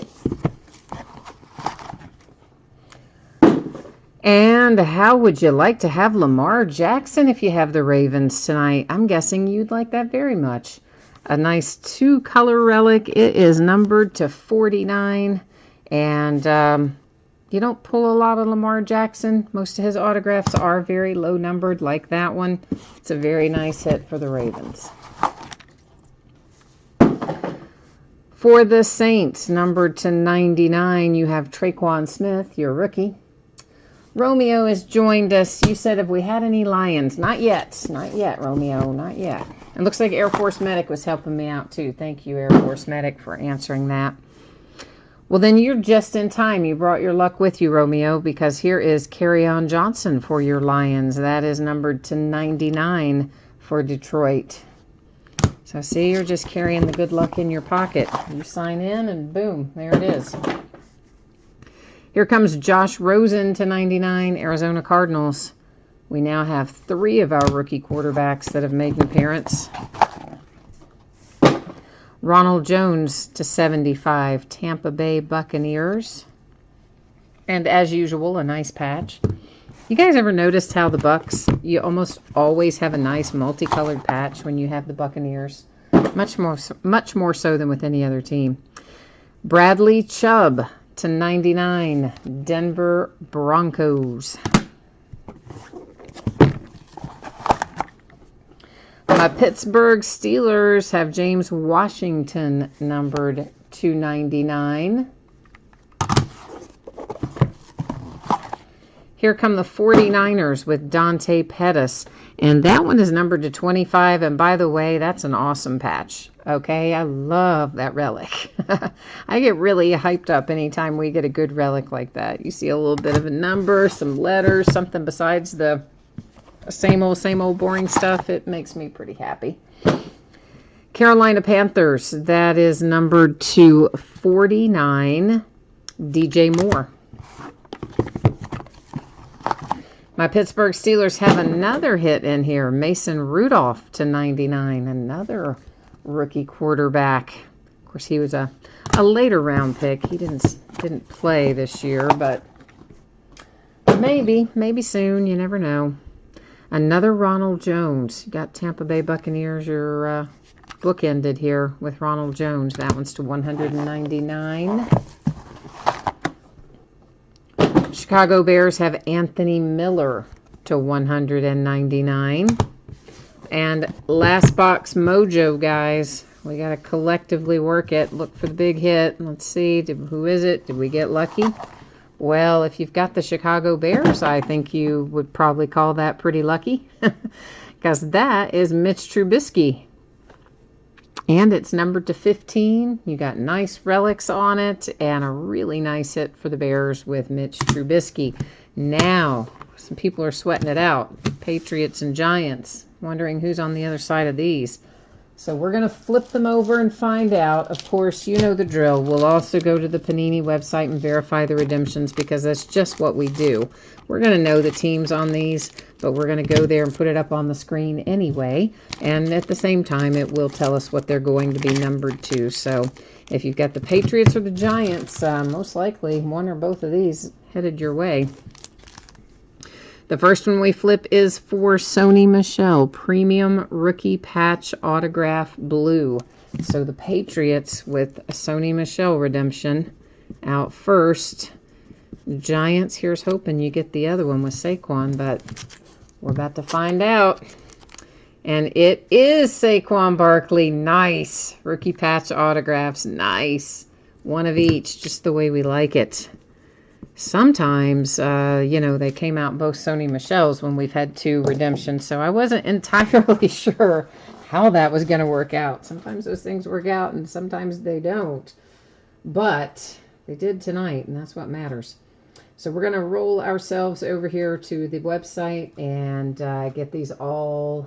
And how would you like to have Lamar Jackson if you have the Ravens tonight? I'm guessing you'd like that very much. A nice 2-color relic. It is numbered to 49. And you don't pull a lot of Lamar Jackson. Most of his autographs are very low numbered, like that one. It's a very nice hit for the Ravens. For the Saints, numbered to 99, you have Traquan Smith, your rookie. Romeo has joined us. You said, have we had any Lions? Not yet. Not yet, Romeo. Not yet. It looks like Air Force Medic was helping me out, too. Thank you, Air Force Medic, for answering that. Well, then you're just in time. You brought your luck with you, Romeo, because here is Kerryon Johnson for your Lions. That is numbered to 99 for Detroit. So see, you're just carrying the good luck in your pocket. You sign in and boom, there it is. Here comes Josh Rosen to 99, Arizona Cardinals. We now have 3 of our rookie quarterbacks that have made an appearance. Ronald Jones to 75, Tampa Bay Buccaneers. And as usual, a nice patch. You guys ever noticed how the Bucks, you almost always have a nice multicolored patch when you have the Buccaneers? Much more so than with any other team. Bradley Chubb to 99, Denver Broncos. My Pittsburgh Steelers have James Washington numbered to 99. Here come the 49ers with Dante Pettis. And that one is numbered to 25. And by the way, that's an awesome patch. Okay, I love that relic. I get really hyped up anytime we get a good relic like that. You see a little bit of a number, some letters, something besides the same old boring stuff. It makes me pretty happy. Carolina Panthers, that is numbered to 49, DJ Moore. My Pittsburgh Steelers have another hit in here, Mason Rudolph to 99, another rookie quarterback. Of course, he was a later round pick. He didn't play this year, but maybe soon. You never know. Another Ronald Jones. You got Tampa Bay Buccaneers. Your book ended here with Ronald Jones. That one's to 199. Chicago Bears have Anthony Miller to 199. And last box mojo, guys. We got to collectively work it. Look for the big hit. Let's see. Who is it? Did we get lucky? Well, if you've got the Chicago Bears, I think you would probably call that pretty lucky. Because that is Mitch Trubisky. And it's numbered to 15. You got nice relics on it. And a really nice hit for the Bears with Mitch Trubisky. Now, some people are sweating it out. Patriots and Giants. Wondering who's on the other side of these. So we're going to flip them over and find out. Of course, you know the drill. We'll also go to the Panini website and verify the redemptions because that's just what we do. We're going to know the teams on these, but we're going to go there and put it up on the screen anyway. And at the same time, it will tell us what they're going to be numbered to. So if you've got the Patriots or the Giants, most likely one or both of these headed your way. The first one we flip is for Sony Michel, Premium Rookie Patch Autograph Blue. So the Patriots with a Sony Michel redemption out first. Giants, here's hoping you get the other one with Saquon, but we're about to find out. And it is Saquon Barkley. Nice. Rookie Patch Autographs. Nice. One of each, just the way we like it. Sometimes, they came out both Sony Michel's when we've had 2 redemptions, so I wasn't entirely sure how that was going to work out. Sometimes those things work out, and sometimes they don't. But they did tonight, and that's what matters. So we're going to roll ourselves over here to the website and get these all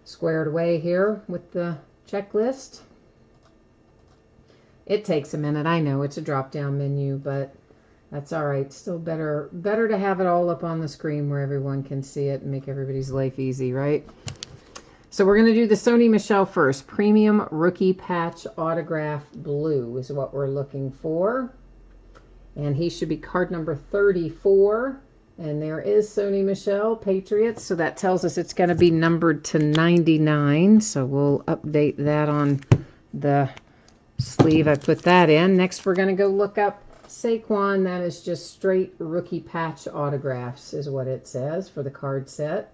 squared away here with the checklist. It takes a minute. I know it's a drop-down menu, but that's all right. Still better to have it all up on the screen where everyone can see it and make everybody's life easy, right? So we're going to do the Sony Michel first. Premium Rookie Patch Autograph Blue is what we're looking for. And he should be card number 34. And there is Sony Michel, Patriots. So that tells us it's going to be numbered to 99. So we'll update that on the sleeve. I put that in. Next, we're going to go look up Saquon. That is just straight rookie patch autographs is what it says for the card set.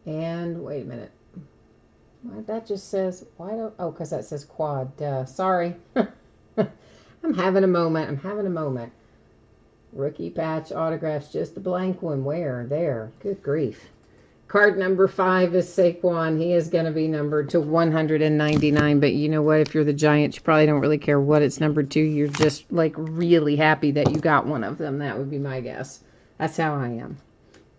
And wait a minute. That just says, because that says quad. Sorry. I'm having a moment. Rookie patch autographs, just the blank one. Where? There. Good grief. Card number 5 is Saquon. He is going to be numbered to 199. But you know what? If you're the Giants, you probably don't really care what it's numbered to. You're just like really happy that you got one of them. That would be my guess. That's how I am.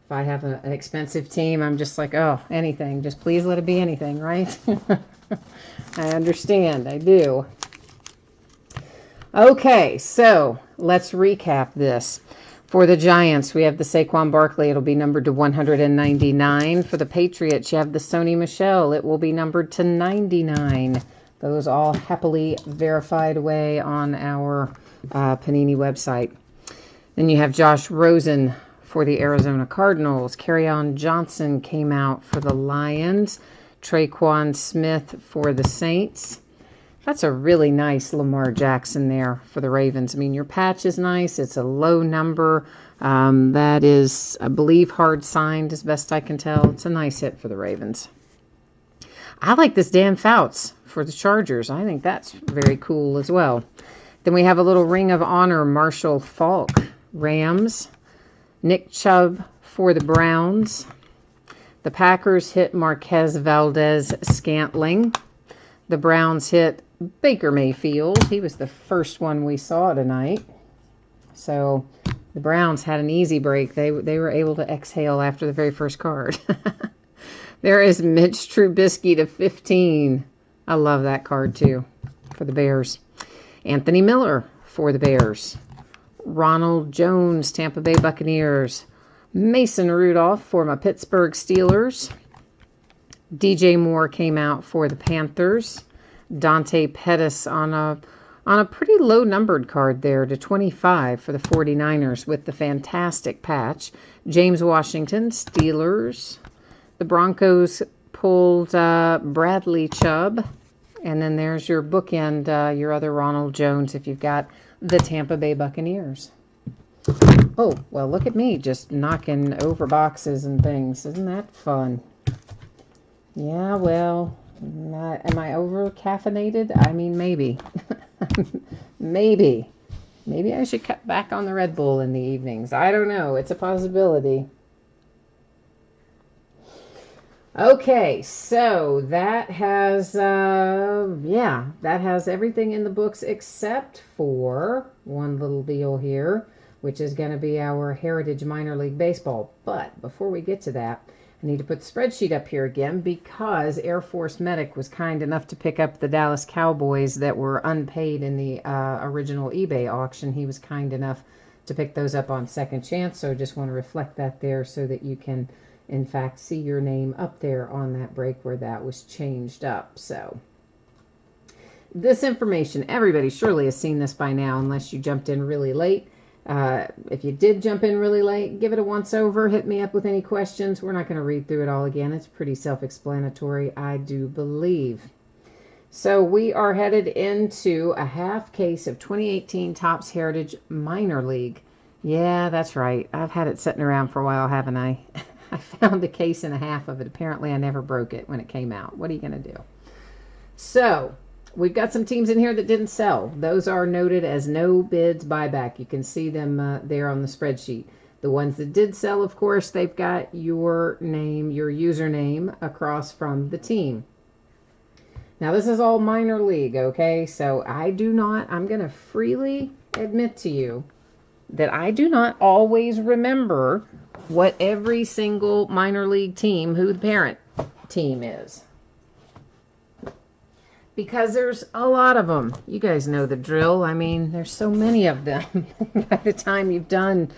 If I have an expensive team, I'm just like, oh, anything. Just please let it be anything, right? I understand. I do. Okay, so let's recap this. For the Giants, we have the Saquon Barkley. It'll be numbered to 199. For the Patriots, you have the Sony Michel. It will be numbered to 99. Those all happily verified away on our Panini website. Then you have Josh Rosen for the Arizona Cardinals. Kerryon Johnson came out for the Lions. Traquan Smith for the Saints. That's a really nice Lamar Jackson there for the Ravens. I mean, your patch is nice. It's a low number. That is, I believe, hard signed as best I can tell. It's a nice hit for the Ravens. I like this Dan Fouts for the Chargers. I think that's very cool as well. Then we have a little Ring of Honor, Marshall Faulk, Rams. Nick Chubb for the Browns. The Packers hit Marquez Valdez-Scantling. The Browns hit Baker Mayfield. He was the first one we saw tonight. So the Browns had an easy break. They were able to exhale after the very first card. There is Mitch Trubisky to 15. I love that card too for the Bears. Anthony Miller for the Bears. Ronald Jones, Tampa Bay Buccaneers. Mason Rudolph for my Pittsburgh Steelers. DJ Moore came out for the Panthers. Dante Pettis on a pretty low numbered card there to 25 for the 49ers with the fantastic patch. James Washington, Steelers. The Broncos pulled Bradley Chubb. And then there's your bookend, your other Ronald Jones if you've got the Tampa Bay Buccaneers. Oh, well, look at me just knocking over boxes and things. Isn't that fun? Yeah, well, am I over caffeinated? I mean, maybe. Maybe I should cut back on the Red Bull in the evenings. I don't know. It's a possibility. Okay, so that has, that has everything in the books except for one little deal here, which is going to be our Heritage Minor League Baseball. But before we get to that, I need to put the spreadsheet up here again because Air Force Medic was kind enough to pick up the Dallas Cowboys that were unpaid in the original eBay auction. He was kind enough to pick those up on Second Chance, so I just want to reflect that there so that you can, in fact, see your name up there on that break where that was changed up. So this information, everybody surely has seen this by now unless you jumped in really late. If you did jump in really late, give it a once over. Hit me up with any questions. We're not going to read through it all again. It's pretty self-explanatory, I do believe. So we are headed into a half case of 2018 Topps Heritage Minor League. Yeah, that's right. I've had it sitting around for a while, haven't I? I found a case and a half of it. Apparently, I never broke it when it came out. What are you going to do? So we've got some teams in here that didn't sell. Those are noted as no bids buyback. You can see them there on the spreadsheet. The ones that did sell, of course, they've got your name, your username across from the team. Now, this is all minor league, okay? So I'm going to freely admit to you that I do not always remember what every single minor league team, who the parent team is. Because there's a lot of them. You guys know the drill. I mean, there's so many of them. By the time you've done,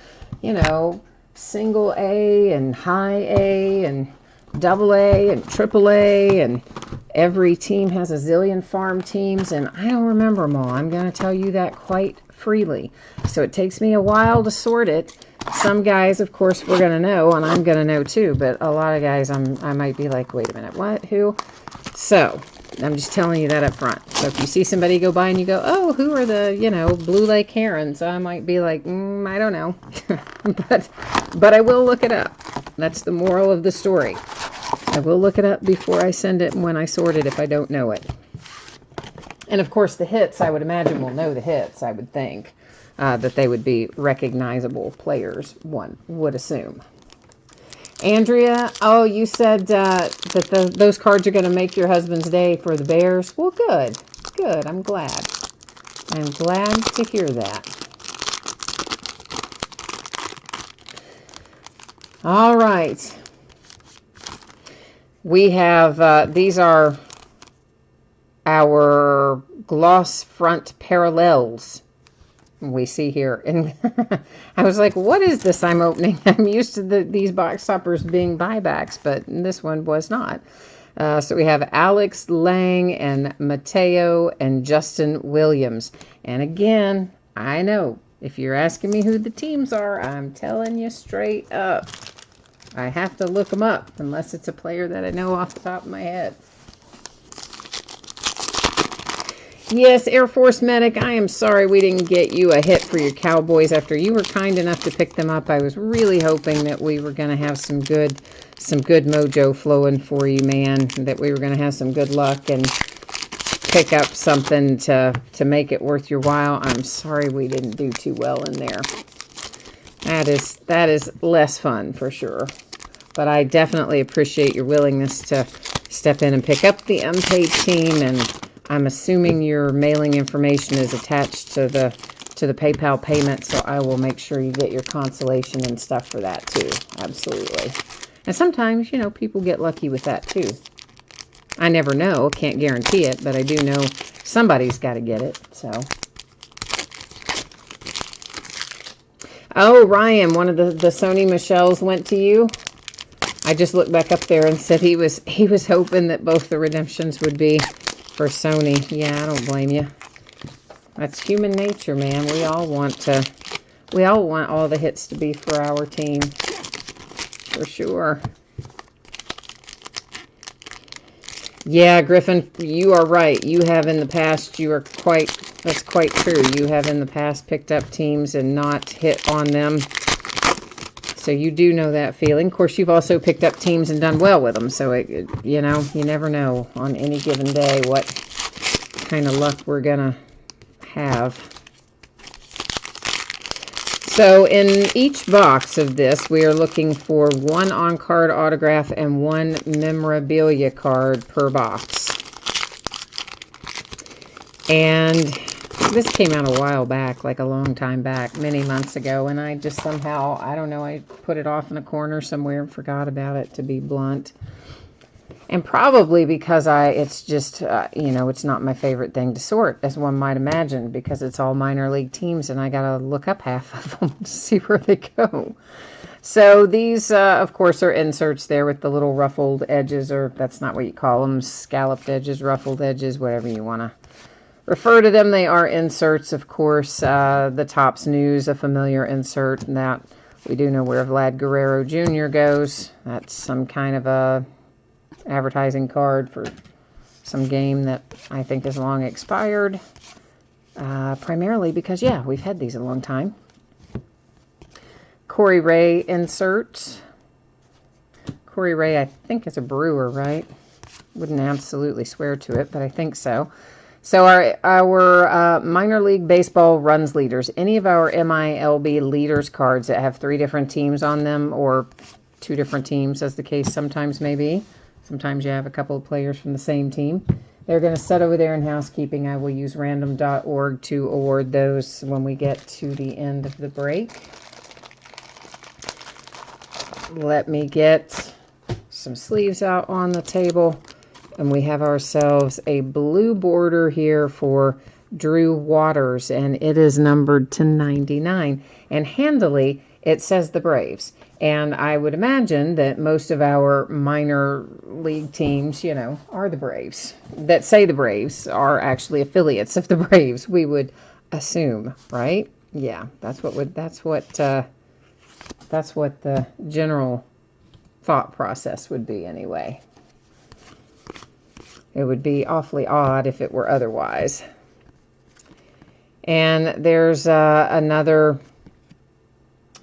single A and high A and double A and triple A, and every team has a zillion farm teams, and I don't remember them all. I'm going to tell you that quite freely. So it takes me a while to sort it. Some guys, of course, we're going to know, and I'm going to know too, but a lot of guys I might be like, wait a minute, what? Who? So I'm just telling you that up front. So if you see somebody go by and you go, oh, who are the, Blue Lake Herons? I might be like, I don't know. but I will look it up. That's the moral of the story. I will look it up before I send it and when I sort it if I don't know it. And of course the hits, I would imagine we'll know the hits, I would think. that they would be recognizable players, one would assume. Andrea, oh, you said that those cards are going to make your husband's day for the Bears. Well, good. Good. I'm glad. I'm glad to hear that. All right. We have, these are our gloss front parallels we see here. And I was like, what is this I'm opening? I'm used to these box toppers being buybacks, but this one was not. So we have Alex Lang and Mateo and Justin Williams. And again, I know if you're asking me who the teams are, I'm telling you straight up. I have to look them up unless it's a player that I know off the top of my head. Yes, Air Force Medic, I am sorry we didn't get you a hit for your Cowboys after you were kind enough to pick them up. I was really hoping that we were going to have some good mojo flowing for you, man, that we were going to have some good luck and pick up something to make it worth your while. I'm sorry we didn't do too well in there. That is less fun for sure. But I definitely appreciate your willingness to step in and pick up the unpaid team, and I'm assuming your mailing information is attached to the PayPal payment, so I will make sure you get your consolation and stuff for that too. Absolutely. And sometimes, you know, people get lucky with that too. I never know, can't guarantee it, but I do know somebody's got to get it, so. Oh, Ryan, one of the Sony Michelles went to you. I just looked back up there and said he was hoping that both the redemptions would be for Sony. Yeah, I don't blame you. That's human nature, man. We all want all the hits to be for our team. For sure. Yeah, Griffin, you are right. You have in the past, that's quite true. You have in the past picked up teams and not hit on them. So you do know that feeling. Of course, you've also picked up teams and done well with them. So, you know, you never know on any given day what kind of luck we're going to have. So in each box of this, we are looking for one on-card autograph and one memorabilia card per box. And this came out a while back, like a long time back, many months ago, and I just somehow, I don't know, I put it off in a corner somewhere and forgot about it, to be blunt. And probably because it's just, you know, it's not my favorite thing to sort, as one might imagine, because it's all minor league teams, and I got to look up half of them to see where they go. So these, of course, are inserts there with the little ruffled edges, or that's not what you call them, scalloped edges, ruffled edges, whatever you want to refer to them. They are inserts, of course. The Topps News, a familiar insert, and that we do know where Vlad Guerrero Jr. goes. That's some kind of a advertising card for some game that I think is long expired. Primarily because, yeah, we've had these a long time. Corey Ray insert. Corey Ray, I think, is a Brewer, right? Wouldn't absolutely swear to it, but I think so. So our minor league baseball runs leaders, any of our MILB leaders cards that have 3 different teams on them, or 2 different teams, as the case sometimes may be. Sometimes you have a couple of players from the same team. They're going to set over there in housekeeping. I will use random.org to award those when we get to the end of the break. Let me get some sleeves out on the table. And we have ourselves a blue border here for Drew Waters, and it is numbered to 99. And handily, it says the Braves. And I would imagine that most of our minor league teams, you know, are the Braves. That say the Braves are actually affiliates of the Braves, we would assume, right? Yeah, that's what the general thought process would be anyway. It would be awfully odd if it were otherwise. And there's another,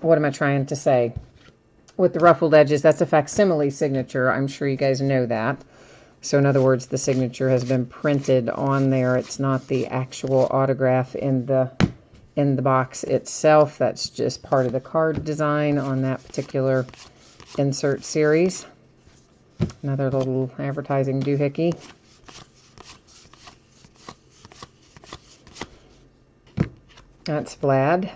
what am I trying to say? With the ruffled edges, that's a facsimile signature. I'm sure you guys know that. So in other words, the signature has been printed on there. It's not the actual autograph in the in the box itself. That's just part of the card design on that particular insert series. Another little advertising doohickey. That's Vlad.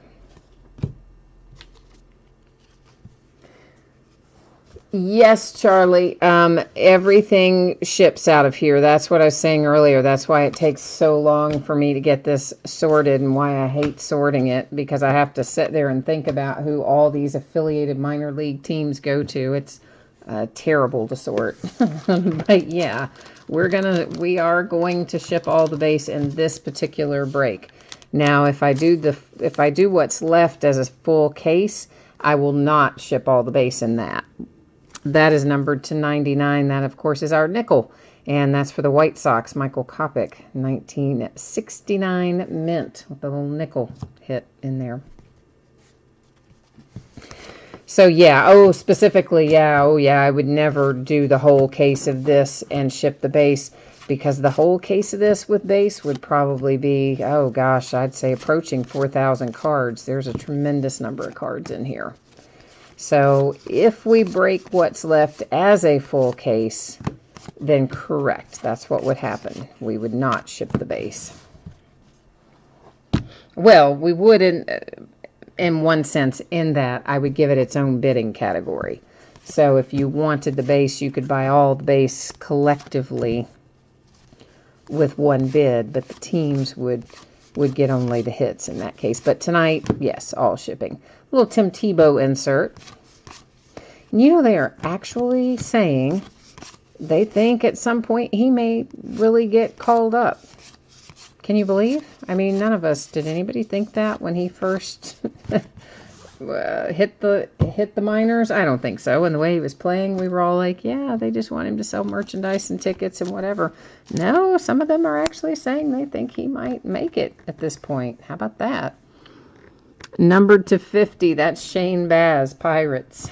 Yes, Charlie. Everything ships out of here. That's what I was saying earlier. That's why it takes so long for me to get this sorted and why I hate sorting it, because I have to sit there and think about who all these affiliated minor league teams go to. It's terrible to sort. But yeah, we are going to ship all the base in this particular break. Now, if I do what's left as a full case, I will not ship all the base in that. That is numbered to 99. That, of course, is our nickel. And that's for the White Sox, Michael Kopech, 1969 mint with a little nickel hit in there. So, yeah. Specifically, yeah. I would never do the whole case of this and ship the base, because the whole case of this with base would probably be, oh, gosh, I'd say approaching 4,000 cards. There's a tremendous number of cards in here. So if we break what's left as a full case, then correct. That's what would happen. We would not ship the base. Well, we would in one sense, in that I would give it its own bidding category. So if you wanted the base, you could buy all the base collectively with one bid, but the teams would get only the hits in that case. But tonight, yes, all shipping. Little Tim Tebow insert. You know, they are actually saying they think at some point he may really get called up. Can you believe? I mean, none of us, did anybody think that when he first hit the minors? I don't think so. And the way he was playing, we were all like, yeah, they just want him to sell merchandise and tickets and whatever. No, some of them are actually saying they think he might make it at this point. How about that? Numbered to 50, that's Shane Baz, Pirates.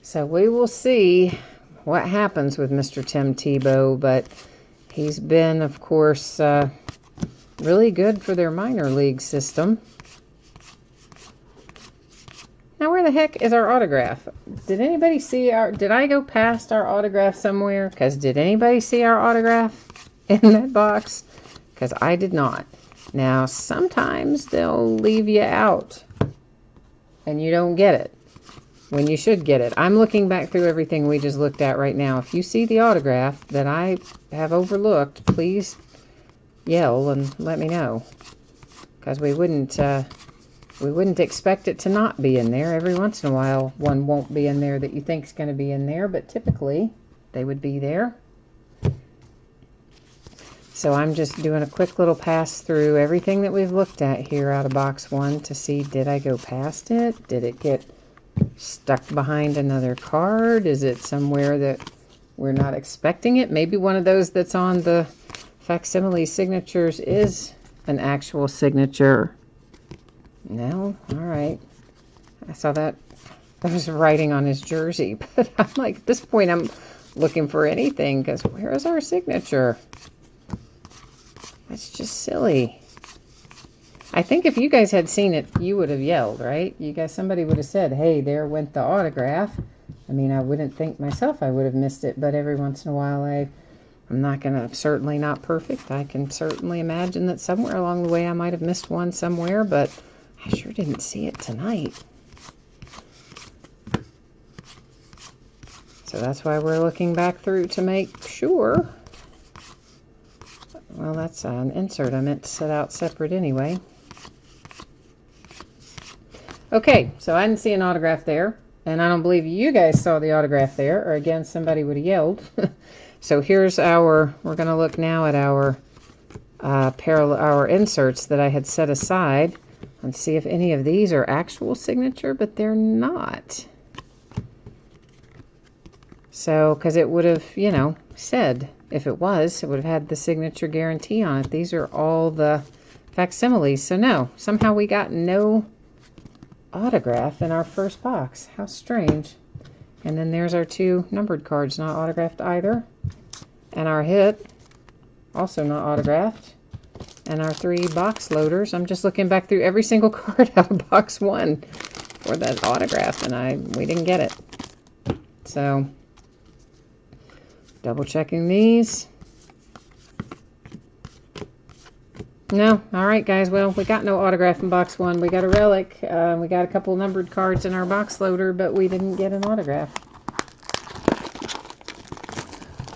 So we will see what happens with Mr. Tim Tebow, but he's been, of course, really good for their minor league system. Now, where the heck is our autograph? Did anybody see did I go past our autograph somewhere? Because did anybody see our autograph in that box? Because I did not. Now, sometimes they'll leave you out and you don't get it when you should get it. I'm looking back through everything we just looked at right now. If you see the autograph that I have overlooked, please yell and let me know, because we wouldn't expect it to not be in there. Every once in a while, one won't be in there that you think is going to be in there, but typically they would be there. So I'm just doing a quick little pass through everything that we've looked at here out of box one to see, did I go past it? Did it get stuck behind another card? Is it somewhere that we're not expecting it? Maybe one of those that's on the facsimile signatures is an actual signature. No? All right. I saw that. There was writing on his jersey, but I'm like, at this point, I'm looking for anything, because where's our signature? That's just silly. I think if you guys had seen it, you would have yelled, right? You guys, somebody would have said, hey, there went the autograph. I mean, I wouldn't think myself I would have missed it, but every once in a while I'm not going to, certainly not perfect. I can certainly imagine that somewhere along the way I might have missed one somewhere, but I sure didn't see it tonight. So that's why we're looking back through to make sure. Well, that's an insert I meant to set out separate anyway. Okay, so I didn't see an autograph there, and I don't believe you guys saw the autograph there, or again, somebody would have yelled. So here's we're going to look now at our our inserts that I had set aside and see if any of these are actual signature, but they're not. So, because it would have, you know, said, if it was, it would have had the signature guarantee on it. These are all the facsimiles. So no, somehow we got no autograph in our first box. How strange. And then there's our two numbered cards, not autographed either. And our hit, also not autographed. And our 3 box loaders. I'm just looking back through every single card out of box 1 for that autograph, and we didn't get it. So, double checking these. No. All right, guys. Well, we got no autograph in box 1. We got a relic. We got a couple numbered cards in our box loader, but we didn't get an autograph.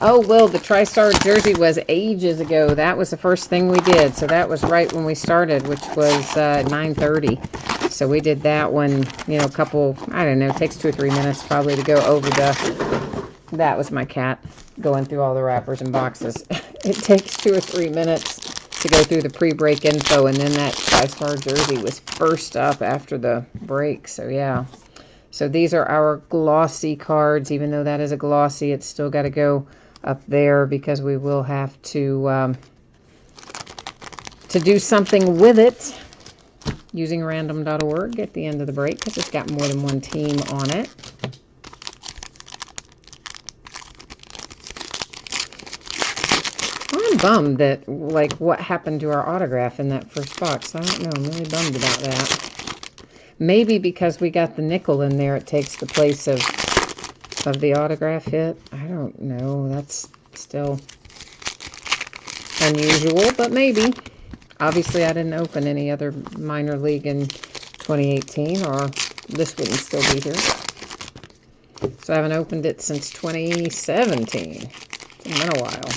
Oh, well, the TriStar jersey was ages ago. That was the first thing we did. So that was right when we started, which was 9:30. So we did that one, you know, a couple, I don't know, it takes 2 or 3 minutes probably to go over that was my cat going through all the wrappers and boxes. It takes 2 or 3 minutes to go through the pre-break info, and then that TriStar jersey was first up after the break. So yeah. So these are our glossy cards. Even though that is a glossy, it's still got to go up there because we will have to do something with it using random.org at the end of the break because it's got more than one team on it. I'm bummed that, like, what happened to our autograph in that first box. I don't know. I'm really bummed about that. Maybe because we got the nickel in there, it takes the place of the autograph hit. I don't know. That's still unusual, but maybe. Obviously, I didn't open any other minor league in 2018, or this wouldn't still be here. So I haven't opened it since 2017. It's been a while.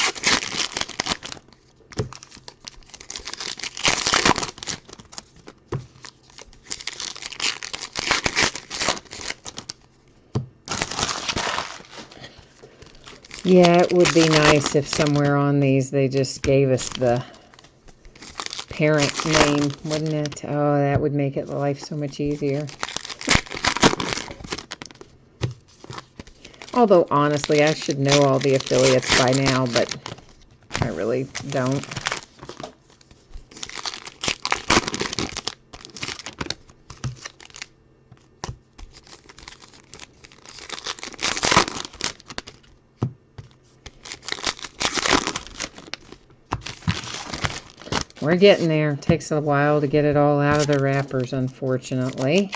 Yeah, it would be nice if somewhere on these they just gave us the parent name, wouldn't it? Oh, that would make it life so much easier. Although, honestly, I should know all the affiliates by now, but I really don't. We're getting there. It takes a while to get it all out of the wrappers, unfortunately.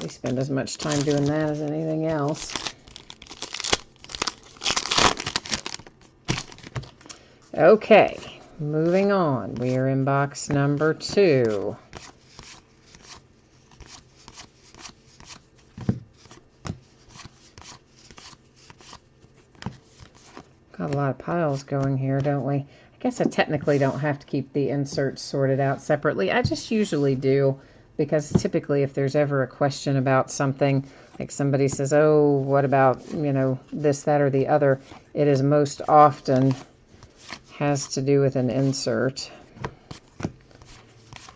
We spend as much time doing that as anything else. Okay, moving on. We are in box number 2. Got a lot of piles going here, don't we? I guess I technically don't have to keep the inserts sorted out separately. I just usually do, because typically if there's ever a question about something, like somebody says, oh, what about, you know, this, that, or the other, it is most often has to do with an insert.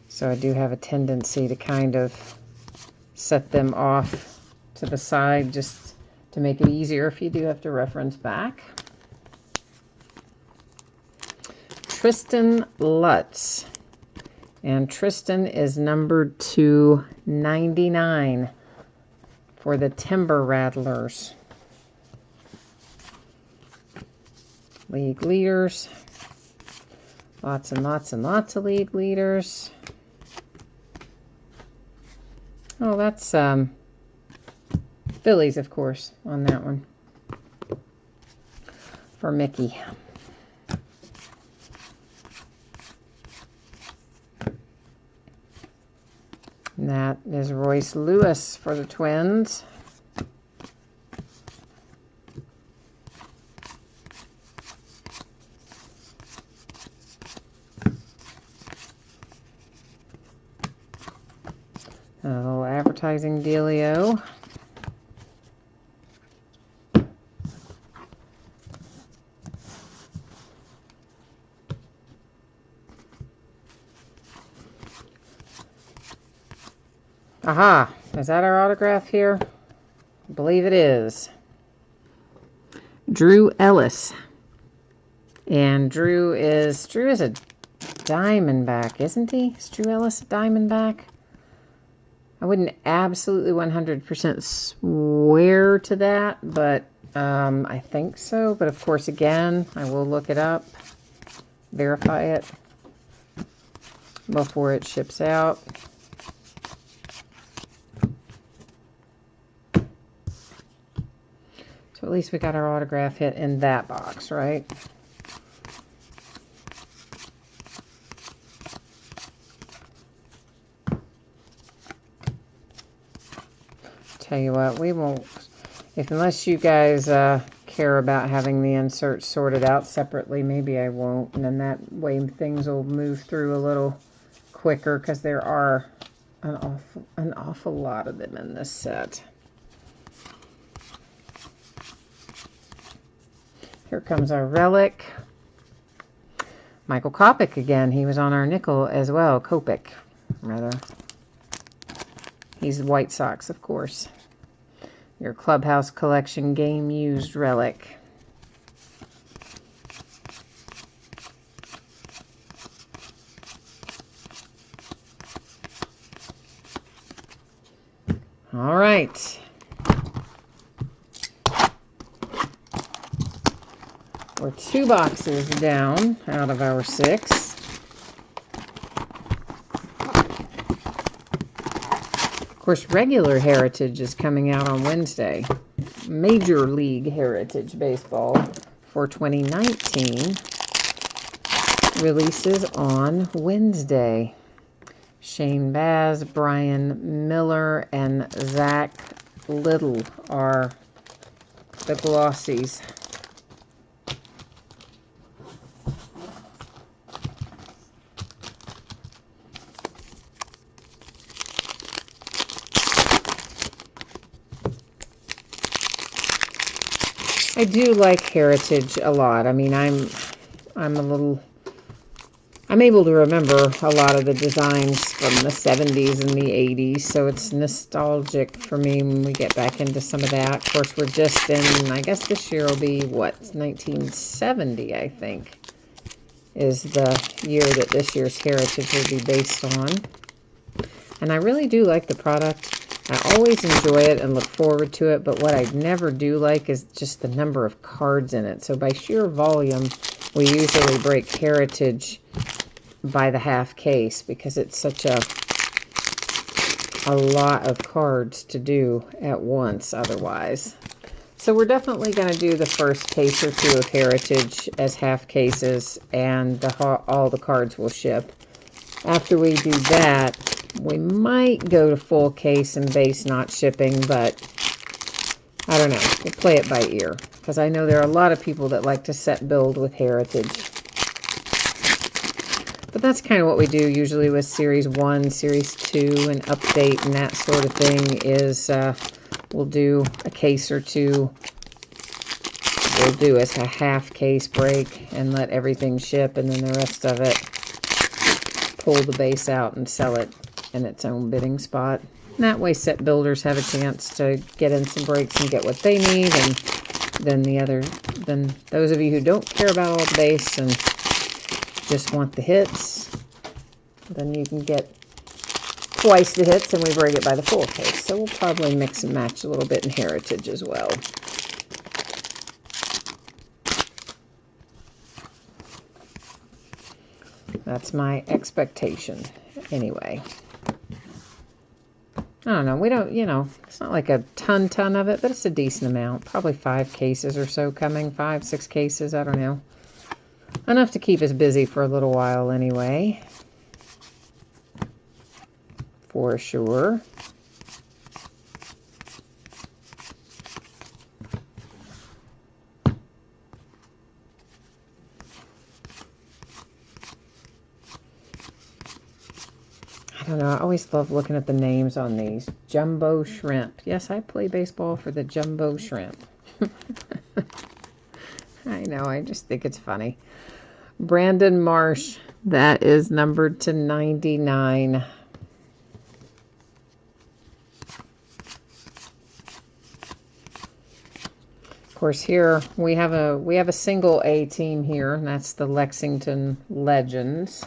So I do have a tendency to kind of set them off to the side just to make it easier if you do have to reference back. Tristan Lutz. And Tristan is numbered to 99 for the Timber Rattlers. League leaders. Lots and lots and lots of league leaders. Oh, that's Phillies, of course, on that one. For Mickey. And that is Royce Lewis for the Twins. A little advertising dealio. Aha, is that our autograph here? I believe it is. Drew Ellis. And Drew is a Diamondback, isn't he? Is Drew Ellis a Diamondback? I wouldn't absolutely 100% swear to that, but I think so, but of course, again, I will look it up, verify it before it ships out. So at least we got our autograph hit in that box, right? Tell you what, we won't, unless you guys care about having the inserts sorted out separately, maybe I won't, and then that way things will move through a little quicker, because there are an awful lot of them in this set. Here comes our relic. Michael Kopech again. He was on our nickel as well. Kopech, rather. He's White Sox, of course. Your Clubhouse Collection game used relic. All right. We're 2 boxes down out of our 6. Of course, regular Heritage is coming out on Wednesday. Major League Heritage Baseball for 2019 releases on Wednesday. Shane Baz, Brian Miller, and Zach Little are the glossies. I do like Heritage a lot. I mean, I'm able to remember a lot of the designs from the 70s and the 80s, so it's nostalgic for me when we get back into some of that. Of course, we're just in, I guess this year will be, what, 1970, I think, is the year that this year's Heritage will be based on. And I really do like the product. I always enjoy it and look forward to it, but what I never do like is just the number of cards in it. So by sheer volume, we usually break Heritage by the half case because it's such a lot of cards to do at once otherwise. So we're definitely going to do the first case or 2 of Heritage as half cases, and all the cards will ship. After we do that, we might go to full case and base not shipping, but I don't know. We'll play it by ear, because I know there are a lot of people that like to set build with Heritage. But that's kind of what we do usually with Series 1, Series 2, and Update and that sort of thing is we'll do a case or 2. We'll do as a half case break and let everything ship, and then the rest of it pull the base out and sell it in its own bidding spot. And that way set builders have a chance to get in some breaks and get what they need, and then those of you who don't care about all the base and just want the hits, then you can get twice the hits and we break it by the full case. So we'll probably mix and match a little bit in Heritage as well. That's my expectation anyway. I don't know. We don't, it's not like a ton of it, but it's a decent amount. Probably 5 cases or so coming. 5, 6 cases. I don't know. Enough to keep us busy for a little while anyway. For sure. I don't know. I always love looking at the names on these. Jumbo Shrimp. Yes, I play baseball for the Jumbo Shrimp. I know. I just think it's funny. Brandon Marsh. That is numbered to 99. Of course, here we have a single A team here, and that's the Lexington Legends.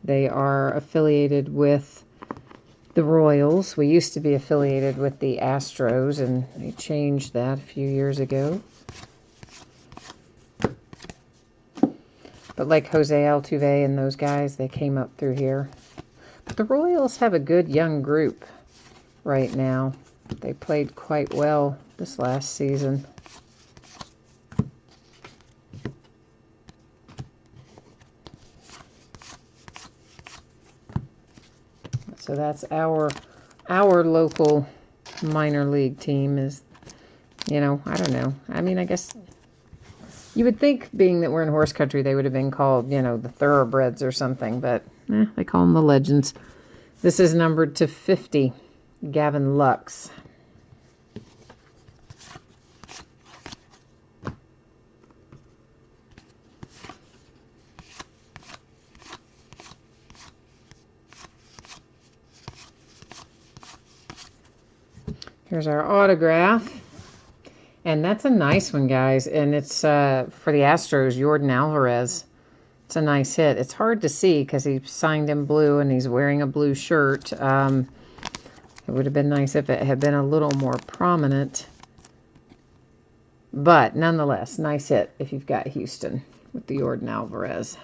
They are affiliated with the Royals. We used to be affiliated with the Astros, and they changed that a few years ago. But like Jose Altuve and those guys, they came up through here. But the Royals have a good young group right now. They played quite well this last season. So that's our local minor league team is, you know, I don't know. I mean, I guess you would think, being that we're in horse country, they would have been called, you know, the Thoroughbreds or something, but they call them the Legends. This is numbered to 50, Gavin Lux. Here's our autograph. And that's a nice one, guys. And it's for the Astros, Jordan Alvarez. It's a nice hit. It's hard to see because he signed in blue and he's wearing a blue shirt. It would have been nice if it had been a little more prominent. But nonetheless, nice hit if you've got Houston with the Jordan Alvarez.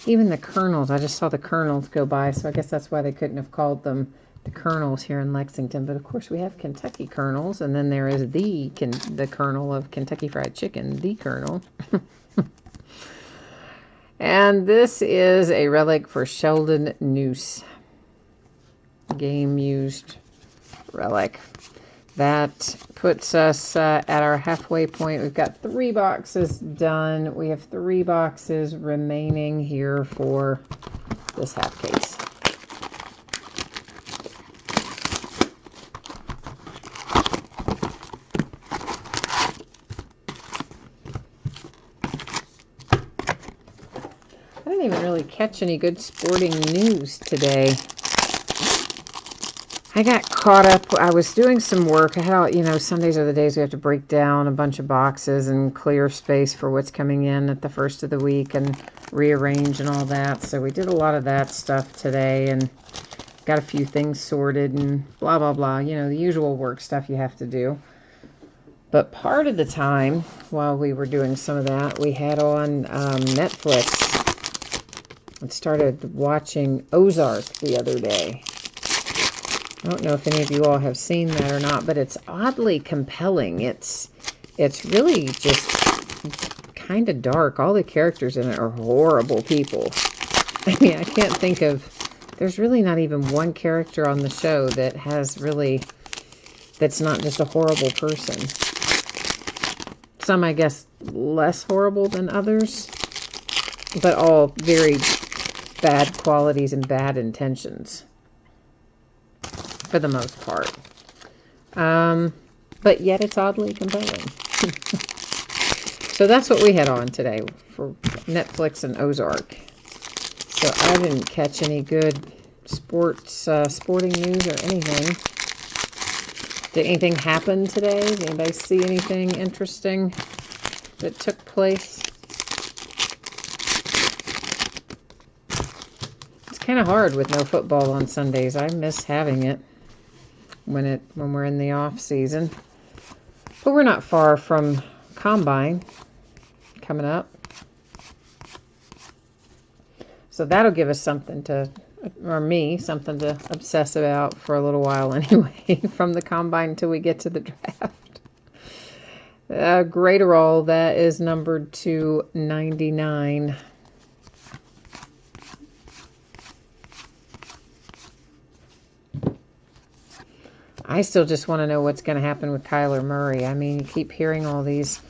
Even the Colonels, I just saw the Colonels go by, so I guess that's why they couldn't have called them the Colonels here in Lexington. But of course we have Kentucky Colonels, and then there is the Colonel of Kentucky Fried Chicken, the Colonel. And this is a relic for Sheldon Noose. Game used relic. That puts us at our halfway point. We've got 3 boxes done. We have 3 boxes remaining here for this half case. I didn't even really catch any good sporting news today. I got caught up. I was doing some work. I had, you know, Sundays are the days we have to break down a bunch of boxes and clear space for what's coming in at the first of the week and rearrange and all that. So we did a lot of that stuff today and got a few things sorted and blah, blah, blah. You know, the usual work stuff you have to do. But part of the time while we were doing some of that, we had on Netflix. I started watching Ozark the other day. I don't know if any of you all have seen that or not, but it's oddly compelling. It's really just kind of dark. All the characters in it are horrible people. I mean, I can't think of... There's really not even one character on the show that has really... That's not just a horrible person. Some, I guess, less horrible than others, but all very bad qualities and bad intentions. For the most part. But yet it's oddly compelling. So that's what we had on today for Netflix and Ozark. So I didn't catch any good sporting news or anything. Did anything happen today? Did anybody see anything interesting that took place? It's kind of hard with no football on Sundays. I miss having it when we're in the off season. But we're not far from Combine coming up. So that'll give us something to, or me, something to obsess about for a little while anyway, from the Combine until we get to the draft. Graterol, that is numbered to 99. I still just want to know what's going to happen with Kyler Murray. I mean, you keep hearing all these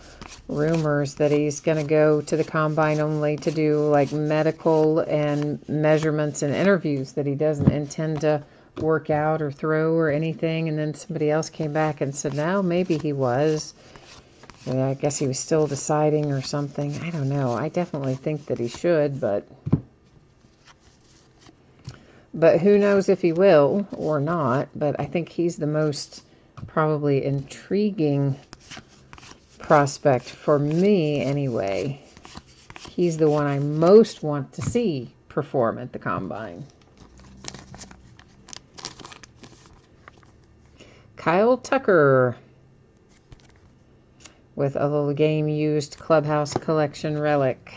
rumors that he's going to go to the Combine only to do like medical and measurements and interviews, that he doesn't intend to work out or throw or anything, and then somebody else came back and said, no, maybe he was. Yeah, I guess he was still deciding or something. I don't know. I definitely think that he should, but who knows if he will or not. But I think he's the most probably intriguing prospect for me anyway. He's the one I most want to see perform at the Combine. Kyle Tucker with a little game used Clubhouse Collection relic.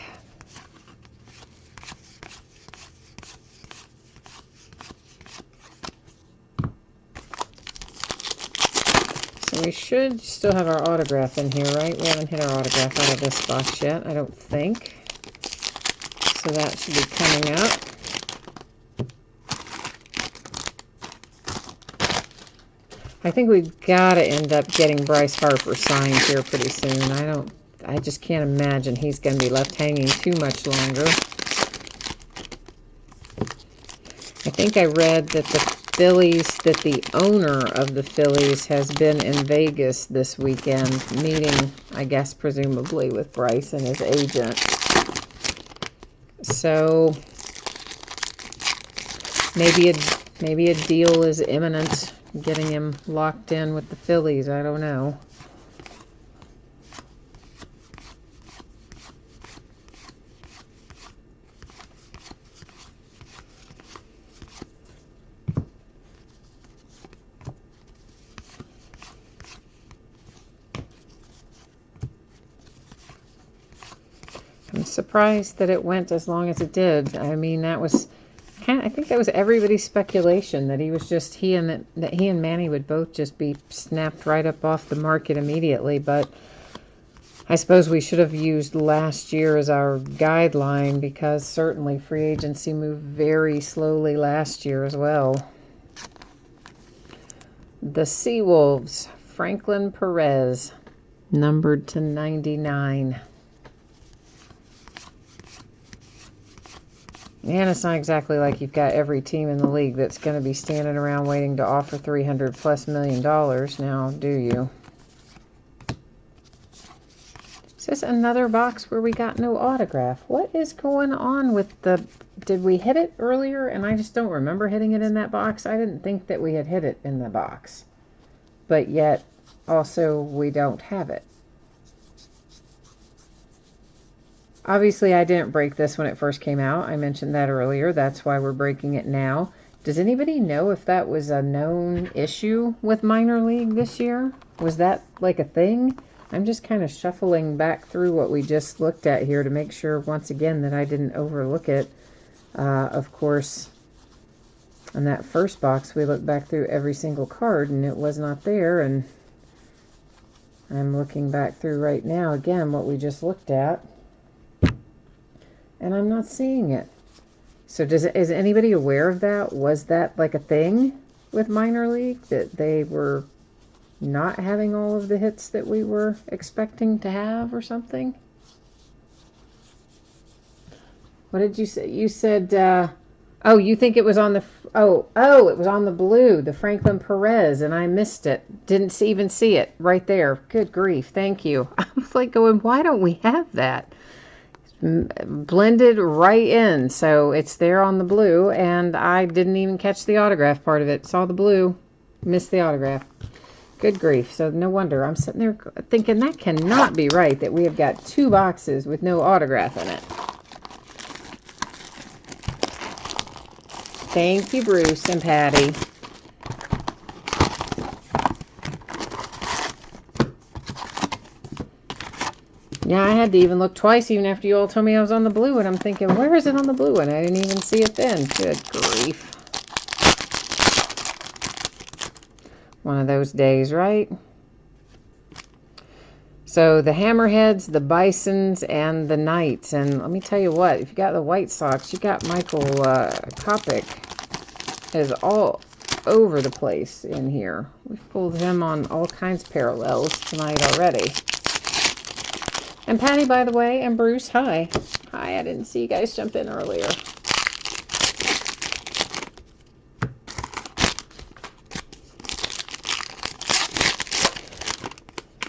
So we should still have our autograph in here, right? We haven't hit our autograph out of this box yet, I don't think. So that should be coming up. I think we've got to end up getting Bryce Harper signed here pretty soon. I just can't imagine he's going to be left hanging too much longer. I think I read that the owner of the Phillies has been in Vegas this weekend, meeting, I guess, presumably with Bryce and his agent. So maybe a deal is imminent, getting him locked in with the Phillies. I don't know. I'm surprised that it went as long as it did. I mean, that was I think that was everybody's speculation, that he and Manny would both just be snapped right up off the market immediately. But I suppose we should have used last year as our guideline, because certainly free agency moved very slowly last year as well. The Seawolves, Franklin Perez, numbered to 99. And it's not exactly like you've got every team in the league that's going to be standing around waiting to offer $300+ million now, do you? Is this another box where we got no autograph? What is going on with the... Did we hit it earlier and I just don't remember hitting it in that box? I didn't think that we had hit it in the box. But yet, also, we don't have it. Obviously, I didn't break this when it first came out. I mentioned that earlier. That's why we're breaking it now. Does anybody know if that was a known issue with minor league this year? Was that like a thing? I'm just kind of shuffling back through what we just looked at here to make sure, once again, that I didn't overlook it. Of course, in that first box, we looked back through every single card, and it was not there. And I'm looking back through right now, again, what we just looked at. And I'm not seeing it. So is anybody aware of that? Was that like a thing with minor league, that they were not having all of the hits that we were expecting to have or something? What did you say? You said, oh, you think it was on the, it was on the blue, the Franklin Perez, and I missed it. Didn't even see it right there. Good grief. Thank you. I was like going, why don't we have that? Blended right in, so it's there on the blue, and I didn't even catch the autograph part of it. Saw the blue, missed the autograph. Good grief. So no wonder I'm sitting there thinking that cannot be right, that we have got 2 boxes with no autograph in it. Thank you, Bruce and Patty. Yeah, I had to even look twice, even after you all told me I was on the blue, and I'm thinking, where is it on the blue? And I didn't even see it then. Good grief. One of those days, right? So the Hammerheads, the Bisons, and the Knights. And let me tell you what, if you got the White Sox, you got Michael Kopech is all over the place in here. We've pulled him on all kinds of parallels tonight already. And Patty, by the way, and Bruce, hi. Hi, I didn't see you guys jump in earlier.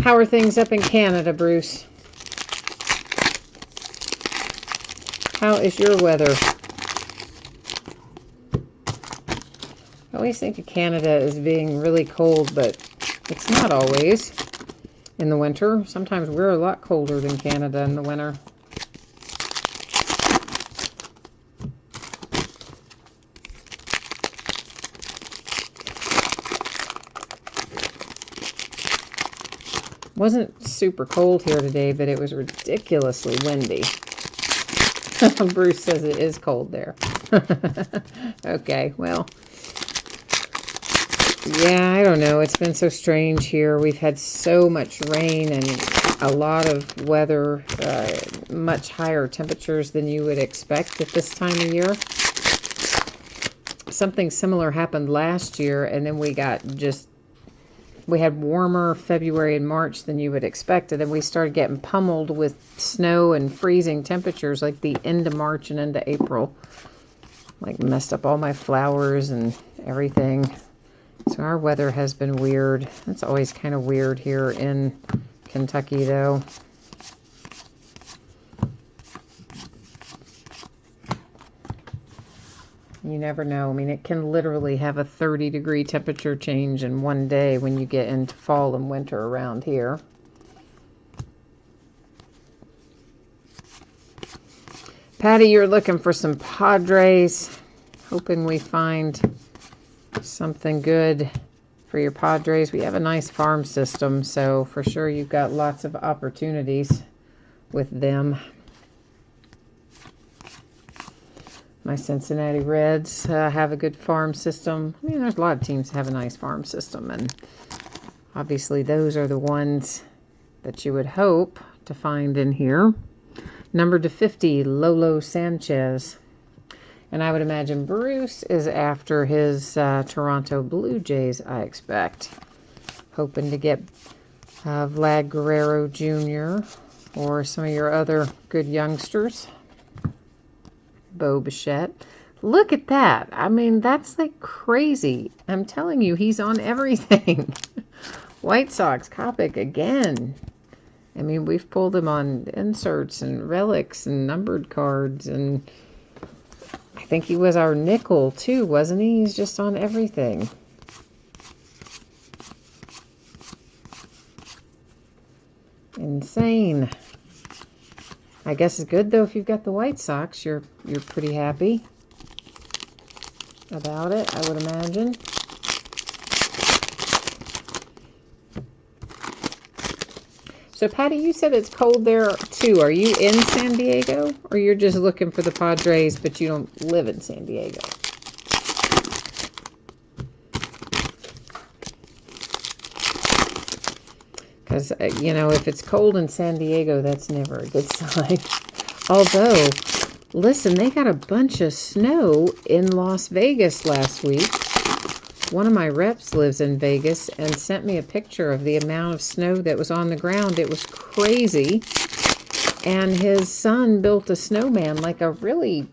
How are things up in Canada, Bruce? How is your weather? I always think of Canada as being really cold, but it's not always in the winter. Sometimes we're a lot colder than Canada in the winter. Wasn't super cold here today, but it was ridiculously windy. Bruce says it is cold there. Okay, well, yeah, I don't know. It's been so strange here. We've had so much rain and a lot of weather, much higher temperatures than you would expect at this time of year. Something similar happened last year, and then we had warmer February and March than you would expect, and then we started getting pummeled with snow and freezing temperatures like the end of March and into April. Like messed up all my flowers and everything. So our weather has been weird. It's always kind of weird here in Kentucky, though. You never know. I mean, it can literally have a 30-degree temperature change in one day when you get into fall and winter around here. Patty, you're looking for some Padres. Hoping we find something good for your Padres. We have a nice farm system, so for sure you've got lots of opportunities with them. My Cincinnati Reds have a good farm system. I mean, there's a lot of teams that have a nice farm system, and obviously those are the ones that you would hope to find in here. Number to 50, Lolo Sanchez. And I would imagine Bruce is after his Toronto Blue Jays, I expect. Hoping to get Vlad Guerrero Jr. or some of your other good youngsters. Bo Bichette. Look at that. I mean, that's like crazy. I'm telling you, he's on everything. White Sox, Kopech again. I mean, we've pulled him on inserts and relics and numbered cards, and I think he was our nickel too, wasn't he? He's just on everything. Insane. I guess it's good though if you've got the White Sox. You're pretty happy about it, I would imagine. So Patty, you said it's cold there too. Are you in San Diego, or you're just looking for the Padres, but you don't live in San Diego? Because, you know, if it's cold in San Diego, that's never a good sign. Although, listen, they got a bunch of snow in Las Vegas last week. One of my reps lives in Vegas and sent me a picture of the amount of snow that was on the ground. It was crazy. And his son built a snowman, like a really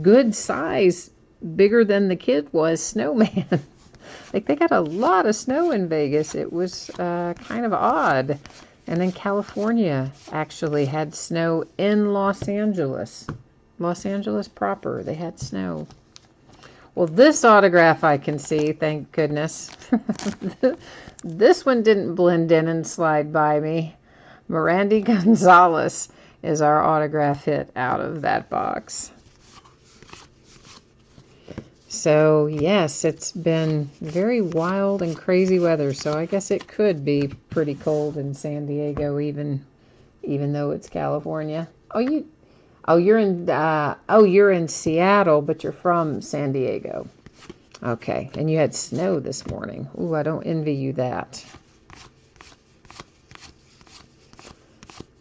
good size, bigger than the kid was, snowman. Like, they got a lot of snow in Vegas. It was kind of odd. And then California actually had snow in Los Angeles. Los Angeles proper, they had snow. Well, this autograph I can see, thank goodness. This one didn't blend in and slide by me. Mirandy Gonzalez is our autograph hit out of that box. So, yes, it's been very wild and crazy weather, so I guess it could be pretty cold in San Diego, even though it's California. You're in Seattle, but you're from San Diego. Okay, and you had snow this morning. Ooh, I don't envy you that.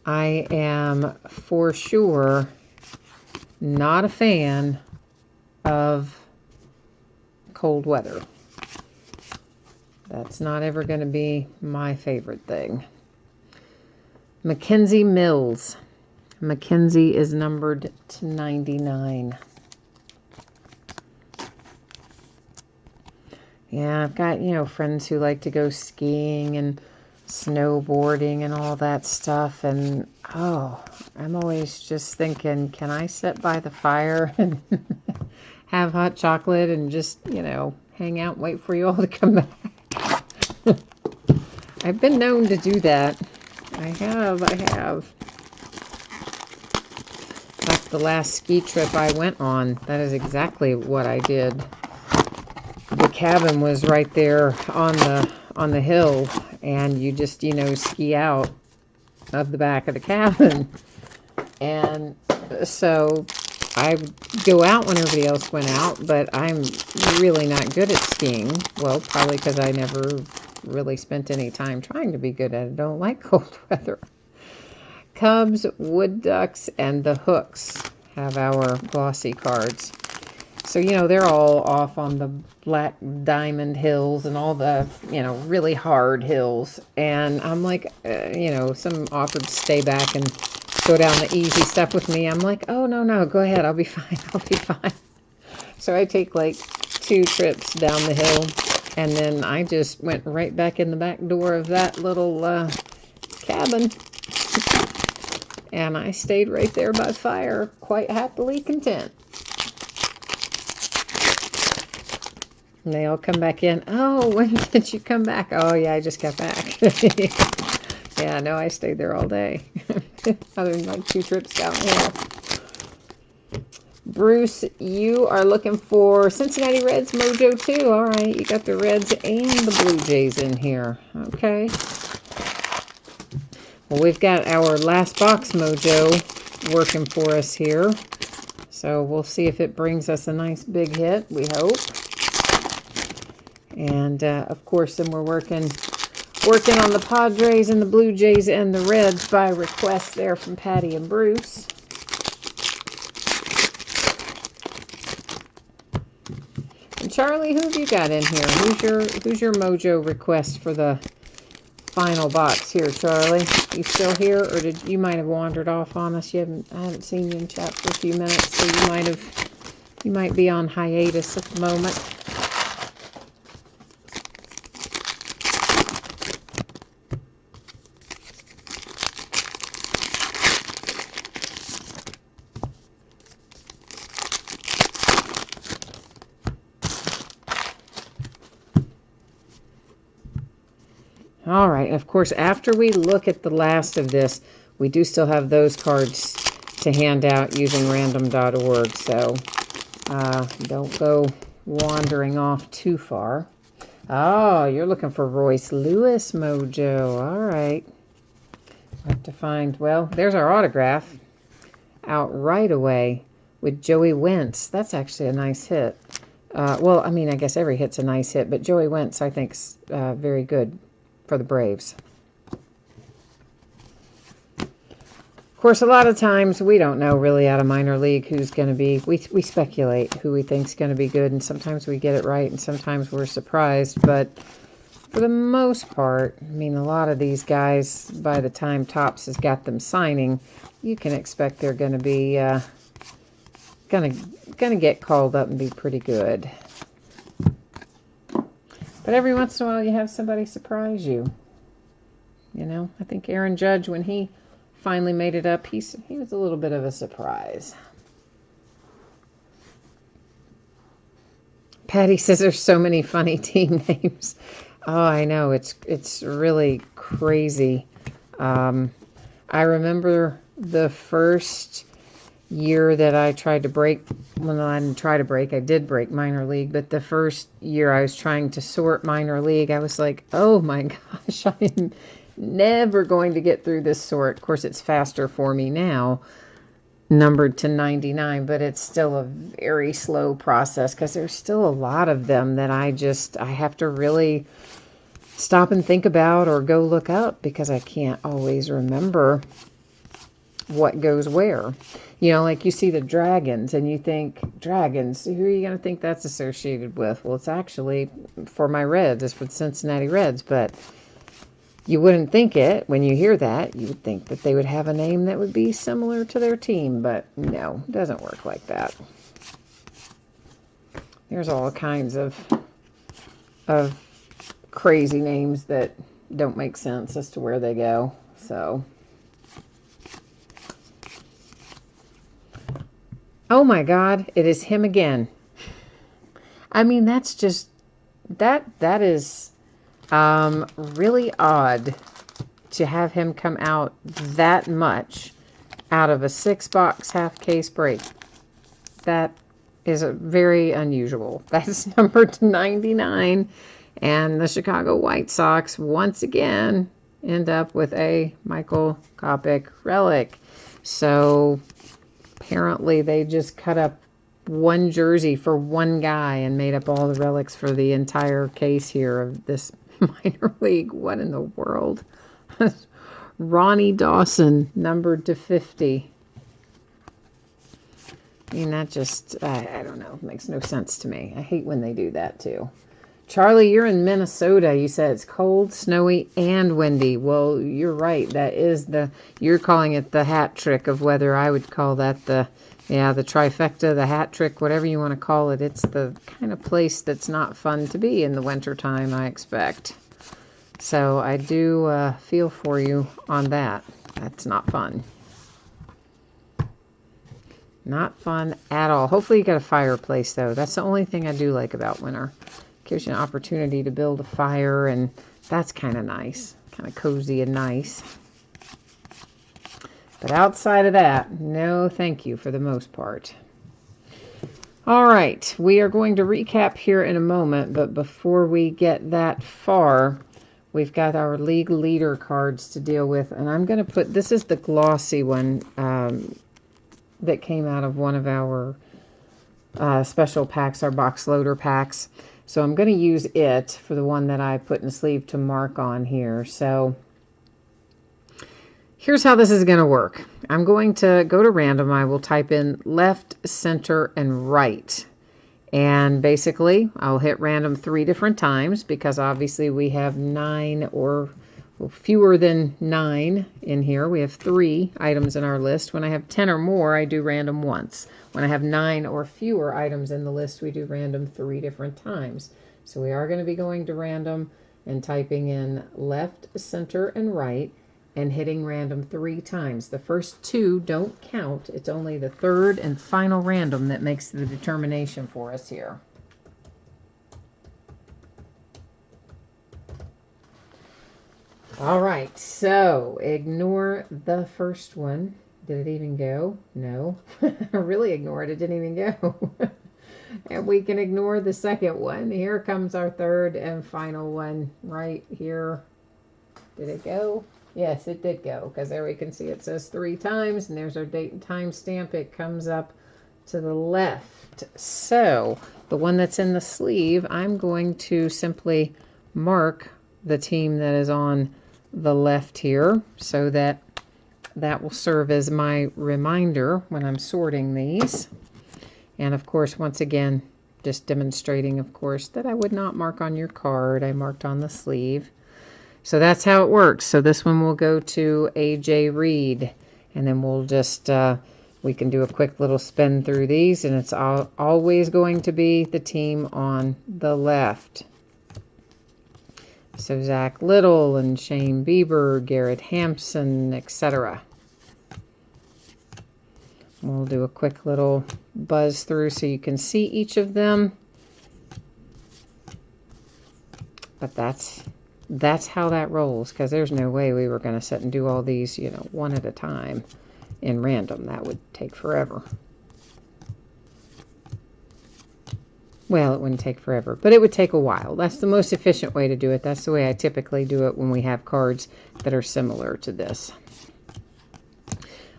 I am for sure not a fan of cold weather. That's not ever going to be my favorite thing. Mackenzie Mills. Mackenzie is numbered to 99. Yeah, I've got, friends who like to go skiing and snowboarding and all that stuff. And oh, I'm always just thinking, can I sit by the fire and have hot chocolate and just, you know, hang out and wait for you all to come back? I've been known to do that. I have. Like the last ski trip I went on, that is exactly what I did. The cabin was right there on the hill, and you just, you know, ski out of the back of the cabin. And so I go out when everybody else went out, but I'm really not good at skiing. Well, probably because I never really spent any time trying to be good at it. I don't like cold weather. Cubs, wood ducks, and the hooks have our glossy cards. So, you know, they're all off on the Black Diamond Hills and all the, you know, really hard hills. And I'm like, you know, some offered to stay back and go down the easy stuff with me. I'm like, oh, no, go ahead. I'll be fine. I'll be fine. So I take like 2 trips down the hill. And then I just went right back in the back door of that little cabin. And I stayed right there by the fire, quite happily content. And they all come back in. Oh, when did you come back? Oh, yeah, I just got back. Yeah, no, I stayed there all day. Other than like 2 trips down the hill. Bruce, you are looking for Cincinnati Reds Mojo 2. All right, you got the Reds and the Blue Jays in here. Okay. Well, we've got our last box Mojo working for us here. So we'll see if it brings us a nice big hit, we hope. And, of course, then we're working on the Padres and the Blue Jays and the Reds by request there from Patty and Bruce. And Charlie, who have you got in here? Who's your Mojo request for the final box here, Charlie? You still here, or you might have wandered off on us? I haven't seen you in chat for a few minutes, so you might be on hiatus at the moment. All right, of course, after we look at the last of this, we do still have those cards to hand out using random.org, so don't go wandering off too far. Oh, you're looking for Royce Lewis Mojo. All right. I have to find, well, there's our autograph out right away with Joey Wentz. That's actually a nice hit. Well, I mean, I guess every hit's a nice hit, but Joey Wentz, I think, is very good for the Braves. Of course, a lot of times we don't know really out of minor league who's going to be, we speculate who we think's going to be good, and sometimes we get it right and sometimes we're surprised, but for the most part, I mean, a lot of these guys, by the time Topps has got them signing, you can expect they're going to be going to get called up and be pretty good. But every once in a while, you have somebody surprise you. You know, I think Aaron Judge, when he finally made it up, he was a little bit of a surprise. Patty says there's so many funny team names. Oh, I know. It's really crazy. I remember the first year that I tried to break, well, no, I didn't try to break, I did break minor league, but the first year I was trying to sort minor league, I was like, oh my gosh, I am never going to get through this sort. Of course, it's faster for me now, numbered to 99, but it's still a very slow process because there's still a lot of them that I have to really stop and think about or go look up because I can't always remember what goes where. You know, like you see the Dragons and you think, Dragons, who are you going to think that's associated with? Well, it's actually for my Reds. It's for the Cincinnati Reds, but you wouldn't think it. When you hear that, you would think that they would have a name that would be similar to their team, but no, it doesn't work like that. There's all kinds of crazy names that don't make sense as to where they go. So, oh my God, it is him again. I mean, that's just, that is really odd to have him come out that much out of a 6-box half case break. That is a very unusual. That's numbered to 99. And the Chicago White Sox once again end up with a Michael Kopech relic. So apparently they just cut up one jersey for one guy and made up all the relics for the entire case here of this minor league. What in the world? Ronnie Dawson, numbered to 50. I mean, that just, I don't know, makes no sense to me. I hate when they do that too. Charlie, you're in Minnesota. You said it's cold, snowy, and windy. Well, you're right. That is you're calling it the hat trick of weather. I would call that the trifecta, the hat trick, whatever you want to call it. It's the kind of place that's not fun to be in the wintertime, I expect. So I do feel for you on that. That's not fun. Not fun at all. Hopefully you got a fireplace, though. That's the only thing I do like about winter. Gives you an opportunity to build a fire, and that's kind of nice. Kind of cozy and nice. But outside of that, no thank you for the most part. All right, we are going to recap here in a moment, but before we get that far, we've got our league leader cards to deal with, and I'm going to put, this is the glossy one that came out of one of our special packs, our box loader packs. So I'm going to use it for the one that I put in the sleeve to mark on here. So here's how this is going to work. I'm going to go to random. I will type in left, center, and right. And basically, I'll hit random 3 different times because obviously we have 9 or fewer than 9 in here. We have 3 items in our list. When I have 10 or more, I do random once. When I have 9 or fewer items in the list, we do random 3 different times. So we are going to be going to random and typing in left, center, and right, and hitting random 3 times. The first 2 don't count. It's only the third and final random that makes the determination for us here. All right, so ignore the first one. Did it even go? No. Really ignore it. It didn't even go. And we can ignore the second one. Here comes our third and final one right here. Did it go? Yes, it did go, because there we can see it says 3 times, and there's our date and time stamp. It comes up to the left. So the one that's in the sleeve, I'm going to simply mark the team that is on the left here so that will serve as my reminder when I'm sorting these. And of course, once again, just demonstrating, of course, that I would not mark on your card. I marked on the sleeve. So that's how it works. So this one will go to AJ Reed, and then we'll just, we can do a quick little spin through these, and it's always going to be the team on the left. So Zach Little and Shane Bieber, Garrett Hampson, etc. We'll do a quick little buzz through so you can see each of them. But that's how that rolls, because there's no way we were going to sit and do all these, you know, one at a time in random. That would take forever. Well, it wouldn't take forever, but it would take a while. That's the most efficient way to do it. That's the way I typically do it when we have cards that are similar to this.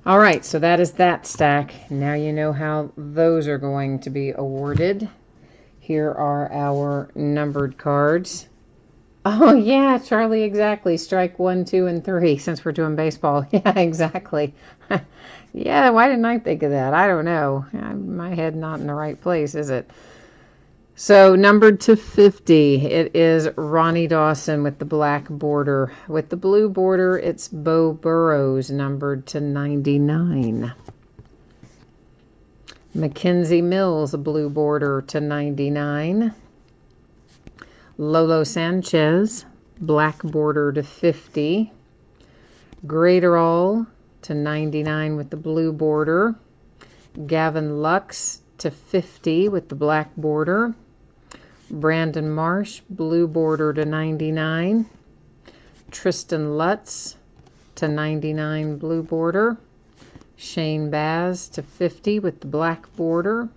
All right, so that is that stack. Now you know how those are going to be awarded. Here are our numbered cards. Oh, yeah, Charlie, exactly. Strike 1, 2, and 3, since we're doing baseball. Yeah, exactly. Yeah, why didn't I think of that? I don't know. My head not in the right place, is it? So, numbered to 50, it is Ronnie Dawson with the black border. With the blue border, it's Bo Burrows, numbered to 99. Mackenzie Mills, a blue border to 99. Lolo Sanchez, black border to 50. Graterol to 99 with the blue border. Gavin Lux to 50 with the black border. Brandon Marsh, blue border to 99. Tristan Lutz to 99 blue border. Shane Baz to 50 with the black border.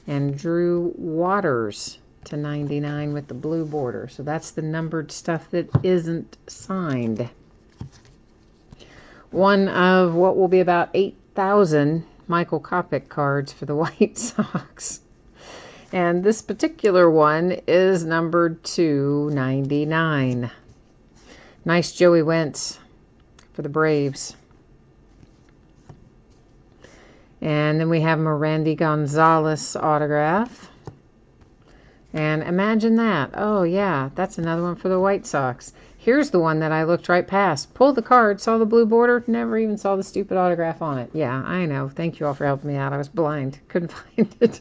And Drew Waters to 99 with the blue border. So that's the numbered stuff that isn't signed. One of what will be about 8,000 Michael Kopech cards for the White Sox. And this particular one is numbered 299. Nice Joey Wentz for the Braves. And then we have Randy Gonzalez autograph. And imagine that. Oh, yeah, that's another one for the White Sox. Here's the one that I looked right past. Pulled the card, saw the blue border, never even saw the stupid autograph on it. Yeah, I know. Thank you all for helping me out. I was blind. Couldn't find it.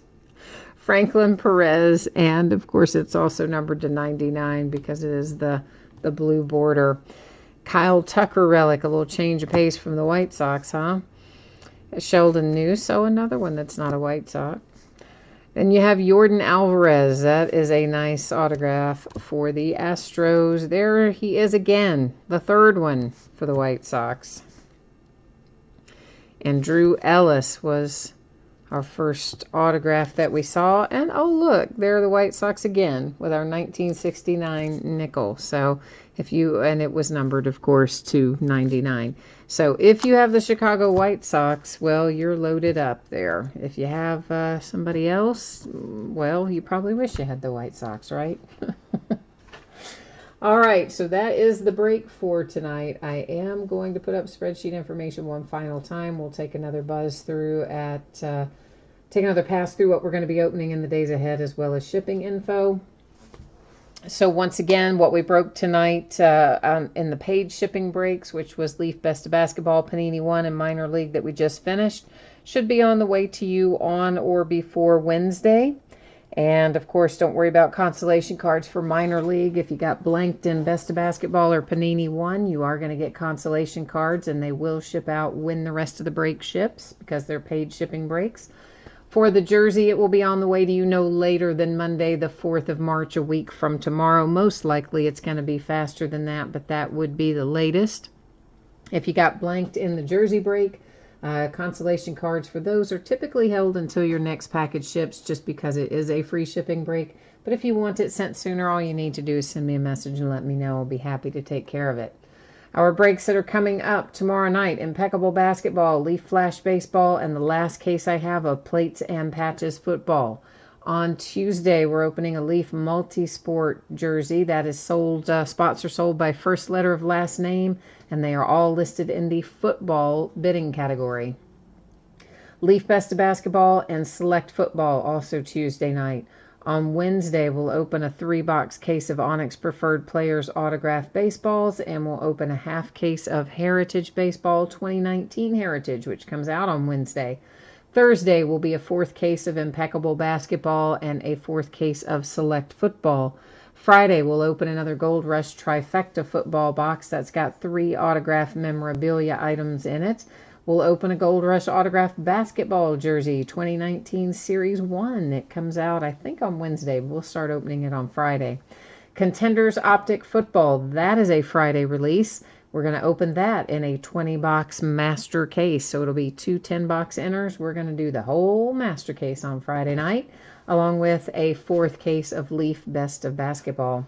Franklin Perez, and of course it's also numbered to 99 because it is the blue border. Kyle Tucker relic, a little change of pace from the White Sox, huh? Sheldon Neuse, oh, another one that's not a White Sox. Then you have Jordan Alvarez. That is a nice autograph for the Astros. There he is again, the third one for the White Sox. And Drew Ellis was our first autograph that we saw. And oh, look, there are the White Sox again with our 1969 nickel. So if you, and it was numbered, of course, to 99. So if you have the Chicago White Sox, well, you're loaded up there. If you have somebody else, well, you probably wish you had the White Sox, right? All right, so that is the break for tonight. I am going to put up spreadsheet information one final time. We'll take another buzz through take another pass through what we're going to be opening in the days ahead, as well as shipping info. So once again, what we broke tonight in the paid shipping breaks, which was Leaf Best of Basketball, Panini 1, and Minor League that we just finished, should be on the way to you on or before Wednesday. And, of course, don't worry about consolation cards for Minor League. If you got blanked in Best of Basketball or Panini 1, you are going to get consolation cards, and they will ship out when the rest of the break ships because they're paid shipping breaks. For the jersey, it will be on the way to you no later than Monday, the 4th of March, a week from tomorrow. Most likely it's going to be faster than that, but that would be the latest. If you got blanked in the jersey break, consolation cards for those are typically held until your next package ships, just because it is a free shipping break. But if you want it sent sooner, all you need to do is send me a message and let me know. I'll be happy to take care of it. Our breaks that are coming up tomorrow night: Impeccable Basketball, Leaf Flash Baseball, and the last case I have of Plates and Patches Football. On Tuesday, we're opening a Leaf Multisport jersey that is sold. Spots are sold by first letter of last name, and they are all listed in the football bidding category. Leaf Best of Basketball and Select Football, also Tuesday night. On Wednesday, we'll open a 3-box case of Onyx Preferred Players autographed baseballs, and we'll open a half case of Heritage Baseball 2019 Heritage, which comes out on Wednesday. Thursday will be a 4th case of Impeccable Basketball and a 4th case of Select Football. Friday, we'll open another Gold Rush Trifecta football box that's got 3 autographed memorabilia items in it. We'll open a Gold Rush autographed basketball jersey, 2019 Series 1. It comes out, I think, on Wednesday. We'll start opening it on Friday. Contenders Optic Football, that is a Friday release. We're going to open that in a 20-box master case. So it'll be 2 10-box inners. We're going to do the whole master case on Friday night, along with a 4th case of Leaf Best of Basketball.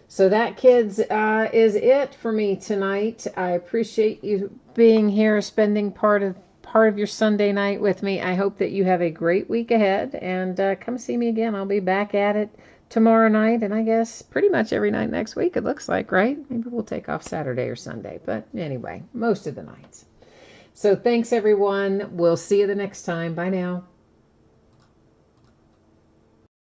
So that, kids, is it for me tonight. I appreciate you being here, spending part of your Sunday night with me. I hope that you have a great week ahead, and come see me again. I'll be back at it tomorrow night, and I guess pretty much every night next week, it looks like, right? Maybe we'll take off Saturday or Sunday, but anyway, most of the nights. So thanks, everyone. We'll see you the next time. Bye now.